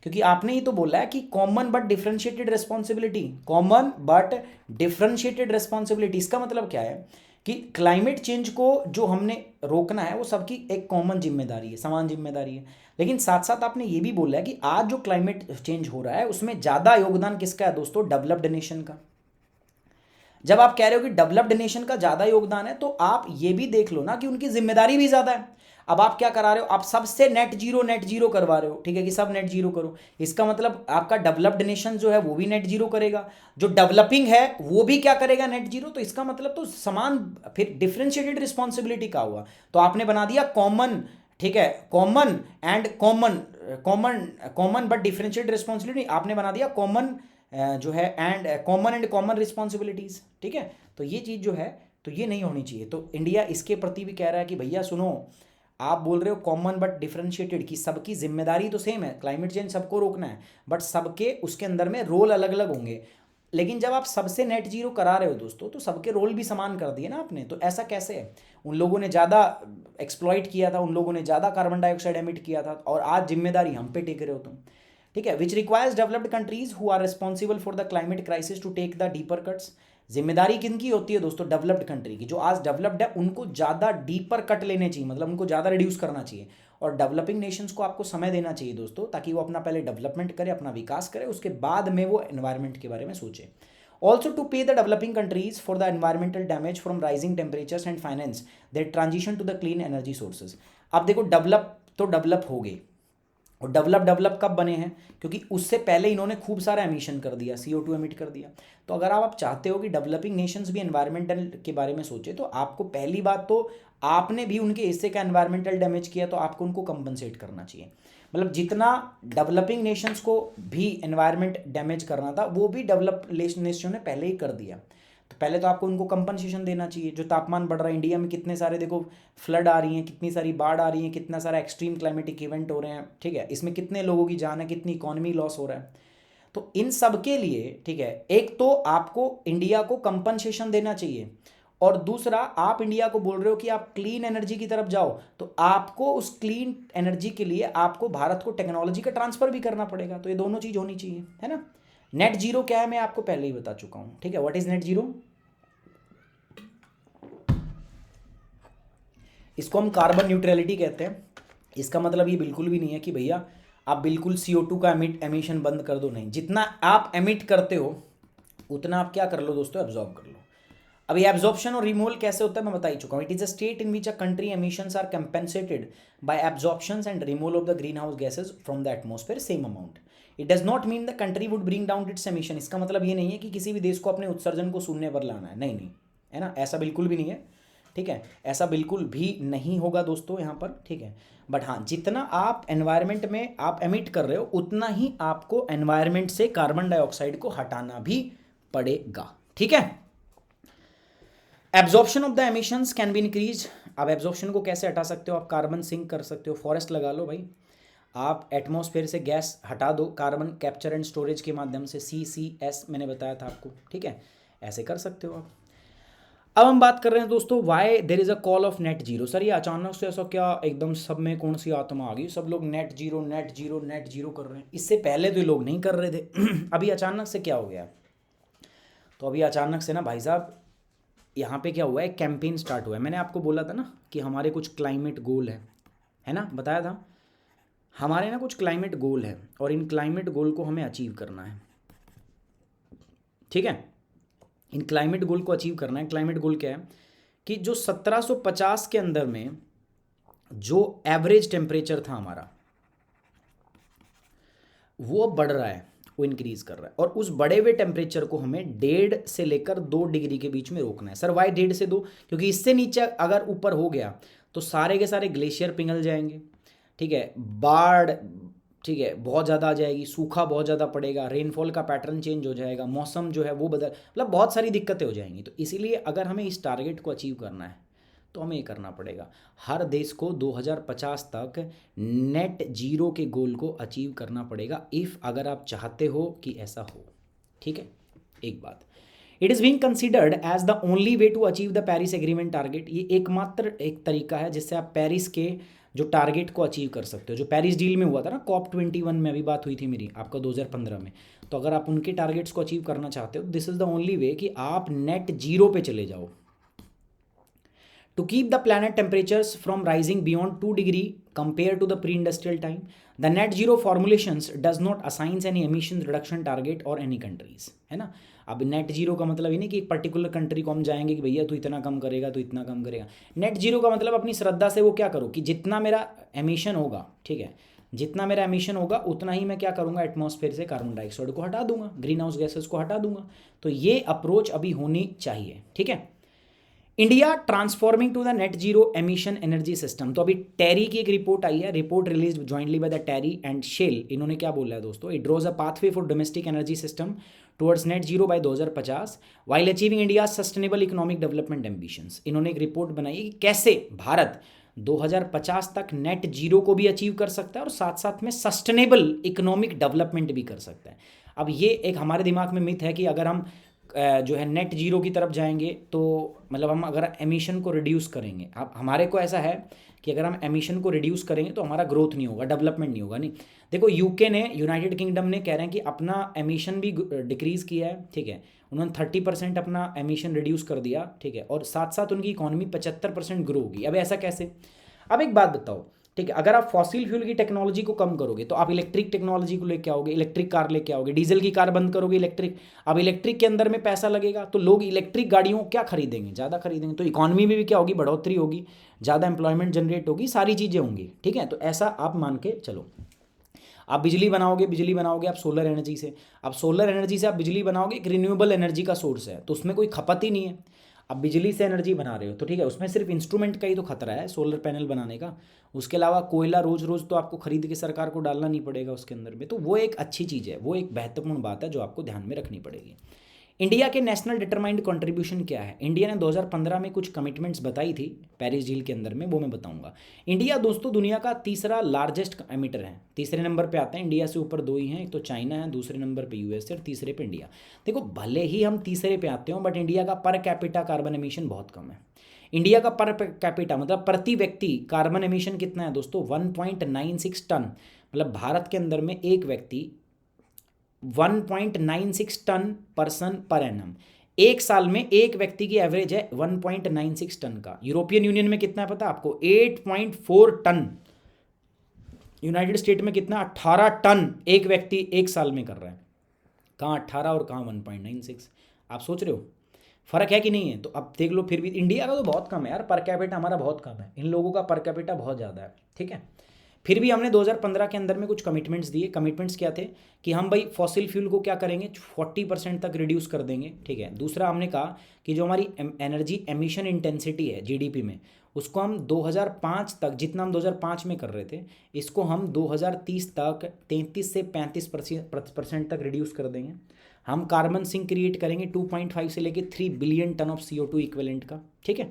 क्योंकि आपने ही तो बोला है कि common but differentiated responsibility, common but differentiated responsibility. इसका मतलब क्या है कि क्लाइमेट चेंज को जो हमने रोकना है वो सबकी एक कॉमन जिम्मेदारी है, समान जिम्मेदारी है। लेकिन साथ साथ आपने ये भी बोला है कि आज जो क्लाइमेट चेंज हो रहा है उसमें ज़्यादा योगदान किसका है दोस्तों, डेवलप्ड नेशन का। जब आप कह रहे हो कि डेवलप्ड नेशन का ज़्यादा योगदान है, तो आप ये भी देख लो ना कि उनकी जिम्मेदारी भी ज़्यादा है। अब आप क्या करा रहे हो, आप सबसे नेट जीरो करवा रहे हो, ठीक है, कि सब नेट जीरो करो। इसका मतलब आपका डेवलप्ड नेशन जो है वो भी नेट जीरो करेगा, जो डेवलपिंग है वो भी क्या करेगा, नेट जीरो। तो इसका मतलब तो समान, फिर डिफ्रेंशिएटेड रिस्पॉन्सिबिलिटी का हुआ। तो आपने बना दिया कॉमन, ठीक है, common and common, common but differentiated responsibility, आपने बना दिया कॉमन जो है and common and common responsibilities, ठीक है। तो ये चीज़ जो है, तो ये नहीं होनी चाहिए। तो इंडिया इसके प्रति भी कह रहा है कि भैया सुनो, आप बोल रहे हो कॉमन बट डिफरेंशिएटेड, कि सबकी जिम्मेदारी तो सेम है, क्लाइमेट चेंज सबको रोकना है, बट सबके उसके अंदर में रोल अलग अलग होंगे। लेकिन जब आप सबसे नेट जीरो करा रहे हो दोस्तों, तो सबके रोल भी समान कर दिए ना आपने। तो ऐसा कैसे है, उन लोगों ने ज़्यादा एक्सप्लॉइट किया था, उन लोगों ने ज़्यादा कार्बन डाइऑक्साइड एमिट किया था, और आज जिम्मेदारी हम पे टेक रहे हो तुम, ठीक है। Which requires developed countries who are responsible for the climate crisis to take the deeper cuts. जिम्मेदारी किनकी होती है दोस्तों, डेवलप्ड कंट्री की। जो आज डेवलप्ड है उनको ज़्यादा डीपर कट लेने चाहिए, मतलब उनको ज़्यादा रिड्यूस करना चाहिए। और डेवलपिंग नेशंस को आपको समय देना चाहिए दोस्तों, ताकि वो अपना पहले डेवलपमेंट करे, अपना विकास करे, उसके बाद में वो एनवायरनमेंट के बारे में सोचे। Also to pay the developing countries for the environmental damage from rising temperatures and finance their transition to the clean energy sources। अब देखो, डेवलप तो डेवलप हो गए, और डेवलप कब बने हैं, क्योंकि उससे पहले इन्होंने खूब सारा एमिशन कर दिया, CO2 एमिट कर दिया। तो अगर आप चाहते हो कि डेवलपिंग नेशंस भी एनवायरमेंटल के बारे में सोचे, तो आपको पहली बात तो आपने भी उनके हिस्से का एनवायरमेंटल डैमेज किया, तो आपको उनको कंपनसेट करना चाहिए। मतलब जितना डेवलपिंग नेशंस को भी एनवायरमेंट डैमेज करना था, वो भी डेवलप नेशन ने पहले ही कर दिया। तो पहले तो आपको उनको कंपनसेशन देना चाहिए। जो तापमान बढ़ रहा है इंडिया में, कितने सारे देखो फ्लड आ रही हैं, कितनी सारी बाढ़ आ रही है, कितना सारा एक्सट्रीम क्लाइमेटिक इवेंट हो रहे हैं, ठीक है, इसमें कितने लोगों की जान है, कितनी इकोनॉमी लॉस हो रहा है। तो इन सब के लिए, ठीक है, एक तो आपको इंडिया को कंपनसेशन देना चाहिए, और दूसरा आप इंडिया को बोल रहे हो कि आप क्लीन एनर्जी की तरफ जाओ, तो आपको उस क्लीन एनर्जी के लिए आपको भारत को टेक्नोलॉजी का ट्रांसफर भी करना पड़ेगा। तो ये दोनों चीज़ होनी चाहिए, है ना। नेट जीरो क्या है, मैं आपको पहले ही बता चुका हूँ, ठीक है। व्हाट इज नेट जीरो, इसको हम कार्बन न्यूट्रलिटी कहते हैं। इसका मतलब ये बिल्कुल भी नहीं है कि भैया आप बिल्कुल CO2 का एमिशन बंद कर दो, नहीं। जितना आप एमिट करते हो उतना आप क्या कर लो दोस्तों, एब्जॉर्ब कर लो। अभी एब्जॉर्प्शन और रिमूवल कैसे होता है मैं बता ही चुका हूँ। It is a state in which a country emissions are compensated by absorptions and removal of the greenhouse gases from the atmosphere same amount. It does not mean the country would bring down its emission. इसका मतलब ये नहीं है कि किसी भी देश को अपने उत्सर्जन को शून्य पर लाना है, नहीं, है ना, ऐसा बिल्कुल भी नहीं है, ठीक है, ऐसा बिल्कुल भी नहीं होगा दोस्तों यहाँ पर, ठीक है। बट हाँ, जितना आप एनवायरनमेंट में आप एमिट कर रहे हो, उतना ही आपको एनवायरनमेंट से कार्बन डाइऑक्साइड को हटाना भी पड़ेगा, ठीक है। Absorption of the emissions can be increase. अब एब्जॉर्प्शन को कैसे हटा सकते हो, आप कार्बन सिंक कर सकते हो, फॉरेस्ट लगा लो भाई, आप एटमॉस्फेयर से गैस हटा दो कार्बन कैप्चर एंड स्टोरेज के माध्यम से, CCS मैंने बताया था आपको, ठीक है, ऐसे कर सकते हो आप। अब हम बात कर रहे हैं दोस्तों, why there is a call of net zero. Sir ये अचानक से ऐसा क्या, एकदम सब में कौन सी आत्मा आ गई, सब लोग net zero net zero net zero कर रहे हैं। इससे पहले तो ये लोग नहीं कर रहे थे अभी अचानक से क्या हो गया। तो अभी अचानक से ना भाई साहब, यहाँ पे क्या हुआ है, कैंपेन स्टार्ट हुआ है। मैंने आपको बोला था ना कि हमारे कुछ क्लाइमेट गोल है ना, बताया था हमारे ना कुछ क्लाइमेट गोल है, और इन क्लाइमेट गोल को हमें अचीव करना है, ठीक है। इन क्लाइमेट गोल को अचीव करना है। क्लाइमेट गोल क्या है कि जो 1750 के अंदर में जो एवरेज टेम्परेचर था हमारा, वो बढ़ रहा है, वो इंक्रीज कर रहा है, और उस बढ़े हुए टेम्परेचर को हमें 1.5 से लेकर 2 डिग्री के बीच में रोकना है। सर वाई 1.5 से 2, क्योंकि इससे नीचे अगर ऊपर हो गया तो सारे के सारे ग्लेशियर पिघल जाएंगे, ठीक है, बाढ़, ठीक है, बहुत ज़्यादा आ जाएगी, सूखा बहुत ज़्यादा पड़ेगा, रेनफॉल का पैटर्न चेंज हो जाएगा, मौसम जो है वो मतलब बहुत सारी दिक्कतें हो जाएंगी। तो इसीलिए अगर हमें इस टारगेट को अचीव करना है तो हमें ये करना पड़ेगा, हर देश को 2050 तक नेट जीरो के गोल को अचीव करना पड़ेगा, इफ़ अगर आप चाहते हो कि ऐसा हो, ठीक है। एक बात, it is being considered as the only way to achieve the Paris agreement target. ये एकमात्र एक तरीका है जिससे आप पेरिस के जो टारगेट को अचीव कर सकते हो, जो पेरिस डील में हुआ था ना, COP21 में अभी बात हुई थी मेरी आपका 2015 में। तो अगर आप उनके टारगेट्स को अचीव करना चाहते हो, दिस इज़ द ओनली वे कि आप नेट जीरो पे चले जाओ। To keep the planet temperatures from rising beyond 2 degree compared to the pre-industrial time, the net zero formulations does not assigns any emission reduction target or any countries, है ना। अब नेट जीरो का मतलब ये नहीं कि एक पर्टिकुलर कंट्री को हम जाएंगे कि भैया तू इतना कम करेगा, तू इतना कम करेगा। नेट जीरो का मतलब अपनी श्रद्धा से वो क्या करो कि जितना मेरा एमिशन होगा, ठीक है, जितना मेरा एमिशन होगा उतना ही मैं क्या करूँगा, एटमॉस्फेयर से कार्बन डाइऑक्साइड को हटा दूंगा, ग्रीन हाउस गैसेस को हटा दूंगा। तो ये अप्रोच अभी होनी चाहिए, ठीक है। India transforming to the net zero emission energy system. तो अभी टेरी की एक रिपोर्ट आई है, report release jointly by the TERI and Shell. इन्होंने क्या बोला है दोस्तों, it draws a pathway for domestic energy system towards net zero by 2050 while achieving India sustainable economic development ambitions. इन्होंने एक रिपोर्ट बनाई कि कैसे भारत 2050 तक नेट जीरो को भी अचीव कर सकता है और साथ साथ में सस्टेनेबल इकोनॉमिक डेवलपमेंट भी कर सकता है। अब ये एक हमारे दिमाग में मिथ है कि अगर हम जो है नेट जीरो की तरफ जाएंगे तो मतलब हम अगर एमिशन को रिड्यूस करेंगे, अब हमारे को ऐसा है कि अगर हम एमिशन को रिड्यूस करेंगे तो हमारा ग्रोथ नहीं होगा, डेवलपमेंट नहीं होगा। नहीं, देखो यूके ने, यूनाइटेड किंगडम ने कह रहे हैं कि अपना एमिशन भी डिक्रीज़ किया है, ठीक है, उन्होंने 30% अपना एमिशन रिड्यूस कर दिया, ठीक है, और साथ साथ उनकी इकॉनमी 75% ग्रो होगी। अब ऐसा कैसे? अब एक बात बताओ, ठीक है, अगर आप फॉसिल फ्यूल की टेक्नोलॉजी को कम करोगे तो आप इलेक्ट्रिक टेक्नोलॉजी को लेके आओगे, इलेक्ट्रिक कार लेके आओगे, डीजल की कार बंद करोगे, इलेक्ट्रिक। अब इलेक्ट्रिक के अंदर में पैसा लगेगा तो लोग इलेक्ट्रिक गाड़ियों क्या खरीदेंगे, ज़्यादा खरीदेंगे, तो इकॉनमी में भी क्या होगी, बढ़ोतरी होगी, ज़्यादा एम्प्लॉयमेंट जनरेट होगी, सारी चीज़ें होंगी, ठीक है। तो ऐसा आप मान के चलो। आप बिजली बनाओगे आप सोलर एनर्जी से। अब सोलर एनर्जी से आप बिजली बनाओगे, एक रिन्यूएबल एनर्जी का सोर्स है, तो उसमें कोई खपत ही नहीं है। अब बिजली से एनर्जी बना रहे हो तो ठीक है, उसमें सिर्फ इंस्ट्रूमेंट का ही तो खतरा है सोलर पैनल बनाने का, उसके अलावा कोयला रोज़ रोज़ तो आपको खरीद के सरकार को डालना नहीं पड़ेगा उसके अंदर में। तो वो एक अच्छी चीज़ है, वो एक महत्वपूर्ण बात है जो आपको ध्यान में रखनी पड़ेगी। इंडिया के नेशनल डिटरमाइंड कंट्रीब्यूशन क्या है? इंडिया ने 2015 में कुछ कमिटमेंट्स बताई थी पेरिस डील के अंदर में, वो मैं बताऊंगा। इंडिया दोस्तों दुनिया का तीसरा लार्जेस्ट एमिटर है, तीसरे नंबर पे आते हैं, इंडिया से ऊपर दो ही हैं, एक तो चाइना है, दूसरे नंबर पे यूएस है और तीसरे पे इंडिया। देखो भले ही हम तीसरे पे आते हो बट इंडिया का पर कैपिटा कार्बन एमिशन बहुत कम है। इंडिया का पर कैपिटा मतलब प्रति व्यक्ति कार्बन एमिशन कितना है दोस्तों? 1.96 टन। मतलब भारत के अंदर में एक व्यक्ति 1.96 टन पर्सन पर एनम, एक साल में एक व्यक्ति की एवरेज है 1.96 टन का। यूरोपियन यूनियन में कितना है पता आपको? 8.4 टन। यूनाइटेड स्टेट में कितना? 18 टन एक व्यक्ति एक साल में कर रहा है। कहाँ 18 और कहाँ 1.96? आप सोच रहे हो फर्क है कि नहीं है? तो अब देख लो, फिर भी इंडिया का तो बहुत कम है यार, पर कैपिटा हमारा बहुत कम है, इन लोगों का पर कैपिटा बहुत ज़्यादा है, ठीक है। फिर भी हमने 2015 के अंदर में कुछ कमिटमेंट्स दिए। कमिटमेंट्स क्या थे कि हम भाई फॉसिल फ्यूल को क्या करेंगे, 40% तक रिड्यूस कर देंगे, ठीक है। दूसरा हमने कहा कि जो हमारी एनर्जी एमिशन इंटेंसिटी है जीडीपी में, उसको हम 2005 तक, जितना हम 2005 में कर रहे थे, इसको हम 2030 तक 33 से 35% तक रिड्यूस कर देंगे। हम कार्बन सिंक क्रिएट करेंगे 2.5 से लेके 3 billion ton of CO2 equivalent का, ठीक है।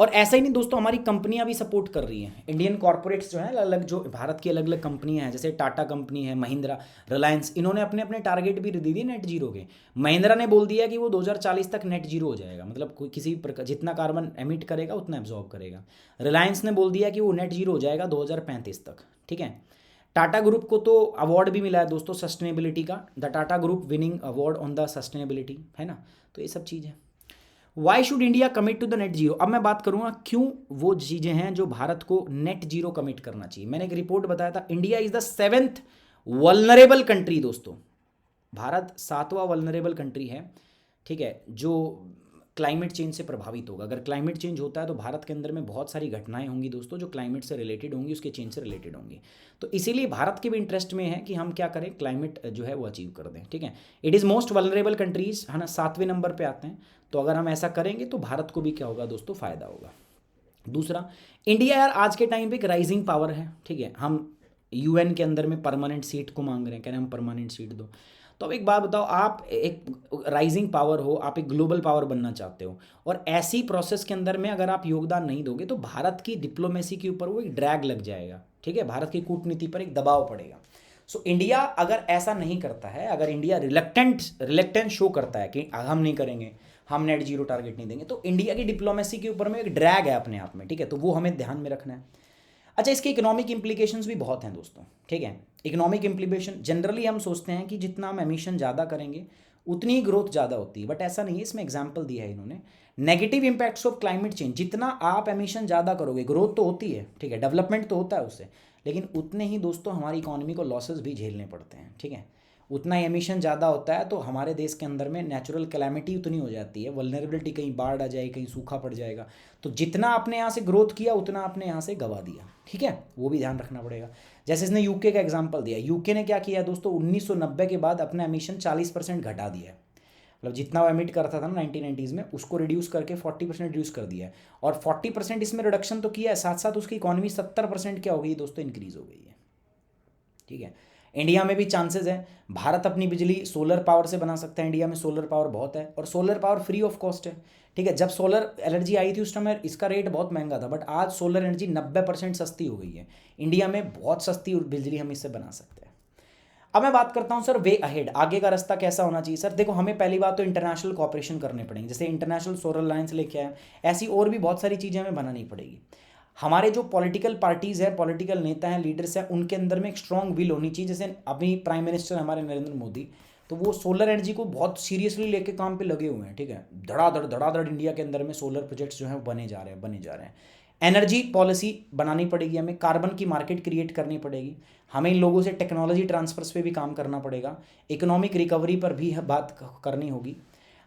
और ऐसा ही नहीं दोस्तों, हमारी कंपनियां भी सपोर्ट कर रही हैं। इंडियन कॉर्पोरेट्स जो हैं अलग अलग, जो भारत की अलग अलग कंपनियां हैं, जैसे टाटा कंपनी है, महिंद्रा, रिलायंस, इन्होंने अपने अपने टारगेट भी दे दिए नेट जीरो के। महिंद्रा ने बोल दिया कि वो 2040 तक नेट जीरो हो जाएगा, मतलब कोई किसी प्रकार जितना कार्बन एमिट करेगा उतना एब्जॉर्ब करेगा। रिलायंस ने बोल दिया कि वो नेट जीरो हो जाएगा 2035 तक, ठीक है। टाटा ग्रुप को तो अवार्ड भी मिला है दोस्तों सस्टेनेबिलिटी का, the Tata group winning award on the sustainability, है ना। तो ये सब चीज़ है। Why should India commit to the net zero? अब मैं बात करूंगा क्यों वो चीज़ें हैं जो भारत को नेट जीरो कमिट करना चाहिए। मैंने एक रिपोर्ट बताया था, India is the 7th vulnerable country दोस्तों। भारत 7वां वल्नरेबल कंट्री है, ठीक है, जो क्लाइमेट चेंज से प्रभावित होगा। अगर क्लाइमेट चेंज होता है तो भारत के अंदर में बहुत सारी घटनाएं होंगी दोस्तों जो क्लाइमेट से रिलेटेड होंगी, उसके चेंज से रिलेटेड होंगी। तो इसीलिए भारत के भी इंटरेस्ट में है कि हम क्या करें, क्लाइमेट जो है वो अचीव कर दें, ठीक है। It is most vulnerable countries, है ना, 7वें नंबर पे आते हैं। तो अगर हम ऐसा करेंगे तो भारत को भी क्या होगा दोस्तों, फ़ायदा होगा। दूसरा, इंडिया यार आज के टाइम पे एक राइजिंग पावर है, ठीक है। हम UN के अंदर में परमानेंट सीट को मांग रहे हैं, कह रहे हैं हम परमानेंट सीट दो। तो अब एक बात बताओ, आप एक राइजिंग पावर हो, आप एक ग्लोबल पावर बनना चाहते हो, और ऐसी प्रोसेस के अंदर में अगर आप योगदान नहीं दोगे तो भारत की डिप्लोमेसी के ऊपर वो एक ड्रैग लग जाएगा, ठीक है, भारत की कूटनीति पर एक दबाव पड़ेगा। सो इंडिया अगर ऐसा नहीं करता है, अगर इंडिया रिलेक्टेंस शो करता है कि हम नहीं करेंगे, हम नेट जीरो टारगेट नहीं देंगे, तो इंडिया की डिप्लोमेसी के ऊपर में एक ड्रैग है अपने आप में, ठीक है। तो वो हमें ध्यान में रखना है। अच्छा, इसके इकोनॉमिक इम्प्लीकेशंस भी बहुत हैं दोस्तों, ठीक है। इकोनॉमिक इम्प्लीकेशन जनरली हम सोचते हैं कि जितना हम एमिशन ज़्यादा करेंगे उतनी ही ग्रोथ ज़्यादा होती है। बट ऐसा नहीं है, इसमें एग्जाम्पल दिया है इन्होंने। Negative impacts of climate change, जितना आप एमिशन ज़्यादा करोगे, ग्रोथ तो होती है, ठीक है, डेवलपमेंट तो होता है उससे, लेकिन उतने ही दोस्तों हमारी इकोनॉमी को लॉसेस भी झेलने पड़ते हैं, ठीक है। उतना एमिशन ज़्यादा होता है तो हमारे देश के अंदर में नेचुरल कैलामिटी उतनी हो जाती है, वल्नरेबिलिटी, कहीं बाढ़ आ जाए, कहीं सूखा पड़ जाएगा, तो जितना आपने यहाँ से ग्रोथ किया उतना आपने यहाँ से गवा दिया, ठीक है, वो भी ध्यान रखना पड़ेगा। जैसे इसने यूके का एग्जांपल दिया, यूके ने क्या किया दोस्तों, 1990 के बाद अपना एमिशन 40% घटा दिया है। मतलब जितना वो एमिट करता था ना 1990s में, उसको रिड्यूस करके 40% रिड्यूस कर दिया है। और 40% इसमें रिडक्शन तो किया है, साथ साथ उसकी इकोनॉमी 70% क्या हो गई दोस्तों, इंक्रीज हो गई है, ठीक है। इंडिया में भी चांसेस है, भारत अपनी बिजली सोलर पावर से बना सकता है, इंडिया में सोलर पावर बहुत है और solar power free of cost है, ठीक है। जब सोलर एनर्जी आई थी उस समय इसका रेट बहुत महंगा था, बट आज सोलर एनर्जी 90% सस्ती हो गई है, इंडिया में बहुत सस्ती बिजली हम इससे बना सकते हैं। अब मैं बात करता हूं सर वे अहेड, आगे का रास्ता कैसा होना चाहिए सर। देखो, हमें पहली बात तो इंटरनेशनल कॉपरेशन करने पड़ेंगे, जैसे इंटरनेशनल सोलर अलायंस लेके आए, ऐसी और भी बहुत सारी चीज़ें हमें बनानी पड़ेगी। हमारे जो पॉलिटिकल पार्टीज़ हैं, पॉलिटिकल नेता हैं, लीडर्स हैं, उनके अंदर में एक स्ट्रॉन्ग विल होनी चाहिए। जैसे अभी प्राइम मिनिस्टर हमारे नरेंद्र मोदी, तो वो सोलर एनर्जी को बहुत सीरियसली लेके काम पे लगे हुए हैं, ठीक है। धड़ाधड़ इंडिया के अंदर में सोलर प्रोजेक्ट्स जो हैं बने जा रहे हैं। एनर्जी पॉलिसी बनानी पड़ेगी हमें, कार्बन की मार्केट क्रिएट करनी पड़ेगी, हमें इन लोगों से टेक्नोलॉजी ट्रांसफर्स पे भी काम करना पड़ेगा, इकोनॉमिक रिकवरी पर भी बात करनी होगी,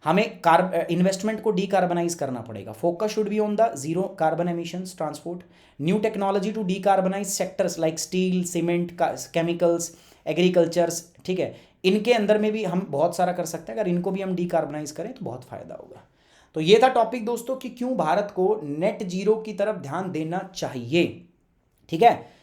हमें इन्वेस्टमेंट को डीकार्बनाइज करना पड़ेगा। Focus should be on the zero carbon emissions transport, new technology to decarbonise sectors like steel, cement, chemicals, agricultures, ठीक है। इनके अंदर में भी हम बहुत सारा कर सकते हैं, अगर इनको भी हम डीकार्बनाइज करें तो बहुत फायदा होगा। तो ये था टॉपिक दोस्तों कि क्यों भारत को नेट जीरो की तरफ ध्यान देना चाहिए, ठीक है।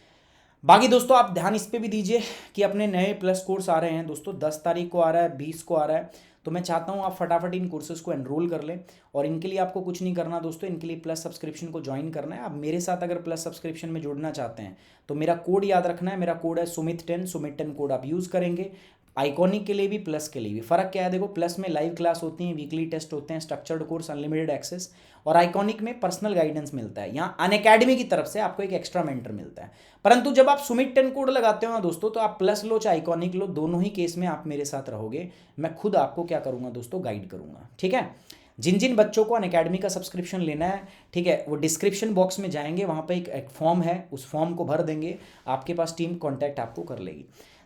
बाकी दोस्तों आप ध्यान इस पे भी दीजिए कि अपने नए प्लस कोर्स आ रहे हैं दोस्तों, 10 तारीख को आ रहा है, 20 को आ रहा है, तो मैं चाहता हूँ आप फटाफट इन कोर्सेज को एनरोल कर लें। और इनके लिए आपको कुछ नहीं करना दोस्तों, इनके लिए प्लस सब्सक्रिप्शन को ज्वाइन करना है। आप मेरे साथ अगर प्लस सब्सक्रिप्शन में जुड़ना चाहते हैं तो मेरा कोड याद रखना है, मेरा कोड है सुमित10, सुमित10 कोड आप यूज़ करेंगे। आइकॉनिक के लिए भी, प्लस के लिए भी। फ़र्क क्या है देखो, प्लस में लाइव क्लास होती हैं, वीकली टेस्ट होते हैं, स्ट्रक्चर्ड कोर्स, अनलिमिटेड एक्सेस, और आइकॉनिक में पर्सनल गाइडेंस मिलता है। यहाँ अनअकैडमी की तरफ से आपको एक एक्स्ट्रा मेंटर मिलता है। परंतु जब आप सुमित10 कोड लगाते हो ना दोस्तों, तो आप प्लस लो चाहे आइकॉनिक लो, दोनों ही केस में आप मेरे साथ रहोगे। मैं खुद आपको क्या करूँगा दोस्तों, गाइड करूँगा, ठीक है। जिन जिन बच्चों को अनअकैडमी का सब्सक्रिप्शन लेना है, ठीक है, वो डिस्क्रिप्शन बॉक्स में जाएंगे, वहाँ पे एक फॉर्म है, उस फॉर्म को भर देंगे, आपके पास टीम कॉन्टैक्ट आपको कर लेगी।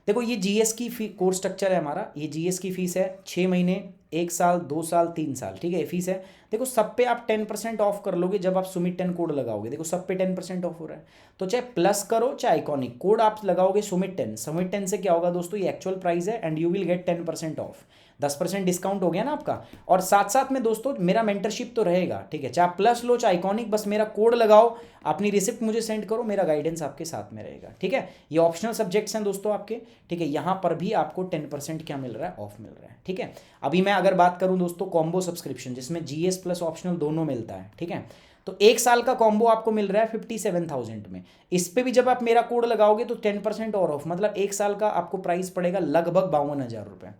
देखो ये जीएस की कोर्स स्ट्रक्चर है हमारा, ये जीएस की फीस है 6 महीने, 1 साल, 2 साल, 3 साल, ठीक है, फीस है। देखो सब पे आप 10% ऑफ कर लोगे जब आप सुमित10 कोड लगाओगे। देखो सब पे 10% ऑफ हो रहा है, तो चाहे प्लस करो चाहे आइकॉनिक, कोड आप लगाओगे सुमित10, सुमित10 से क्या होगा दोस्तों, ये एक्चुअल प्राइस है and you will get 10% of, 10% discount हो गया ना आपका। और साथ साथ में दोस्तों मेरा मेंटरशिप तो रहेगा, ठीक है, चाहे प्लस लो चाहे आइकॉनिक, बस मेरा कोड लगाओ, अपनी रिसिप्ट मुझे सेंड करो, मेरा गाइडेंस आपके साथ में रहेगा, ठीक है। ये ऑप्शनल सब्जेक्ट्स हैं दोस्तों आपके, ठीक है, यहाँ पर भी आपको 10% क्या मिल रहा है, ऑफ मिल रहा है, ठीक है। अभी मैं अगर बात करूँ दोस्तों कॉम्बो सब्सक्रिप्शन, जिसमें जीएस प्लस ऑप्शनल दोनों मिलता है, ठीक है, तो 1 साल का कॉम्बो आपको मिल रहा है 57,000 में। इस पे भी जब आप मेरा कोड लगाओगे तो 10% और ऑफ, मतलब 1 साल का आपको प्राइस पड़ेगा लगभग 52,000 रुपये।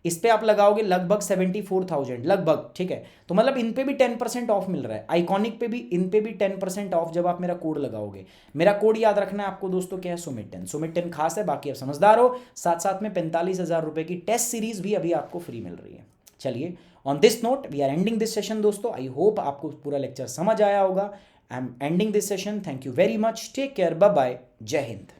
इस पे आप लगाओगे लगभग 74,000 लगभग, ठीक है। तो मतलब इन पे भी 10% ऑफ मिल रहा है, आइकॉनिक पे भी, इन पे भी 10% ऑफ जब आप मेरा कोड लगाओगे। मेरा कोड याद रखना है आपको दोस्तों, क्या है, सुमित10। सुमित10 खास है, बाकी आप समझदार हो। साथ साथ में 45,000 रुपये की टेस्ट सीरीज भी अभी आपको फ्री मिल रही है। चलिए, on this note we are ending this session दोस्तों। आई होप आपको पूरा लेक्चर समझ आया होगा। I am ending this session. Thank you very much, take care, bye bye, Jai Hind.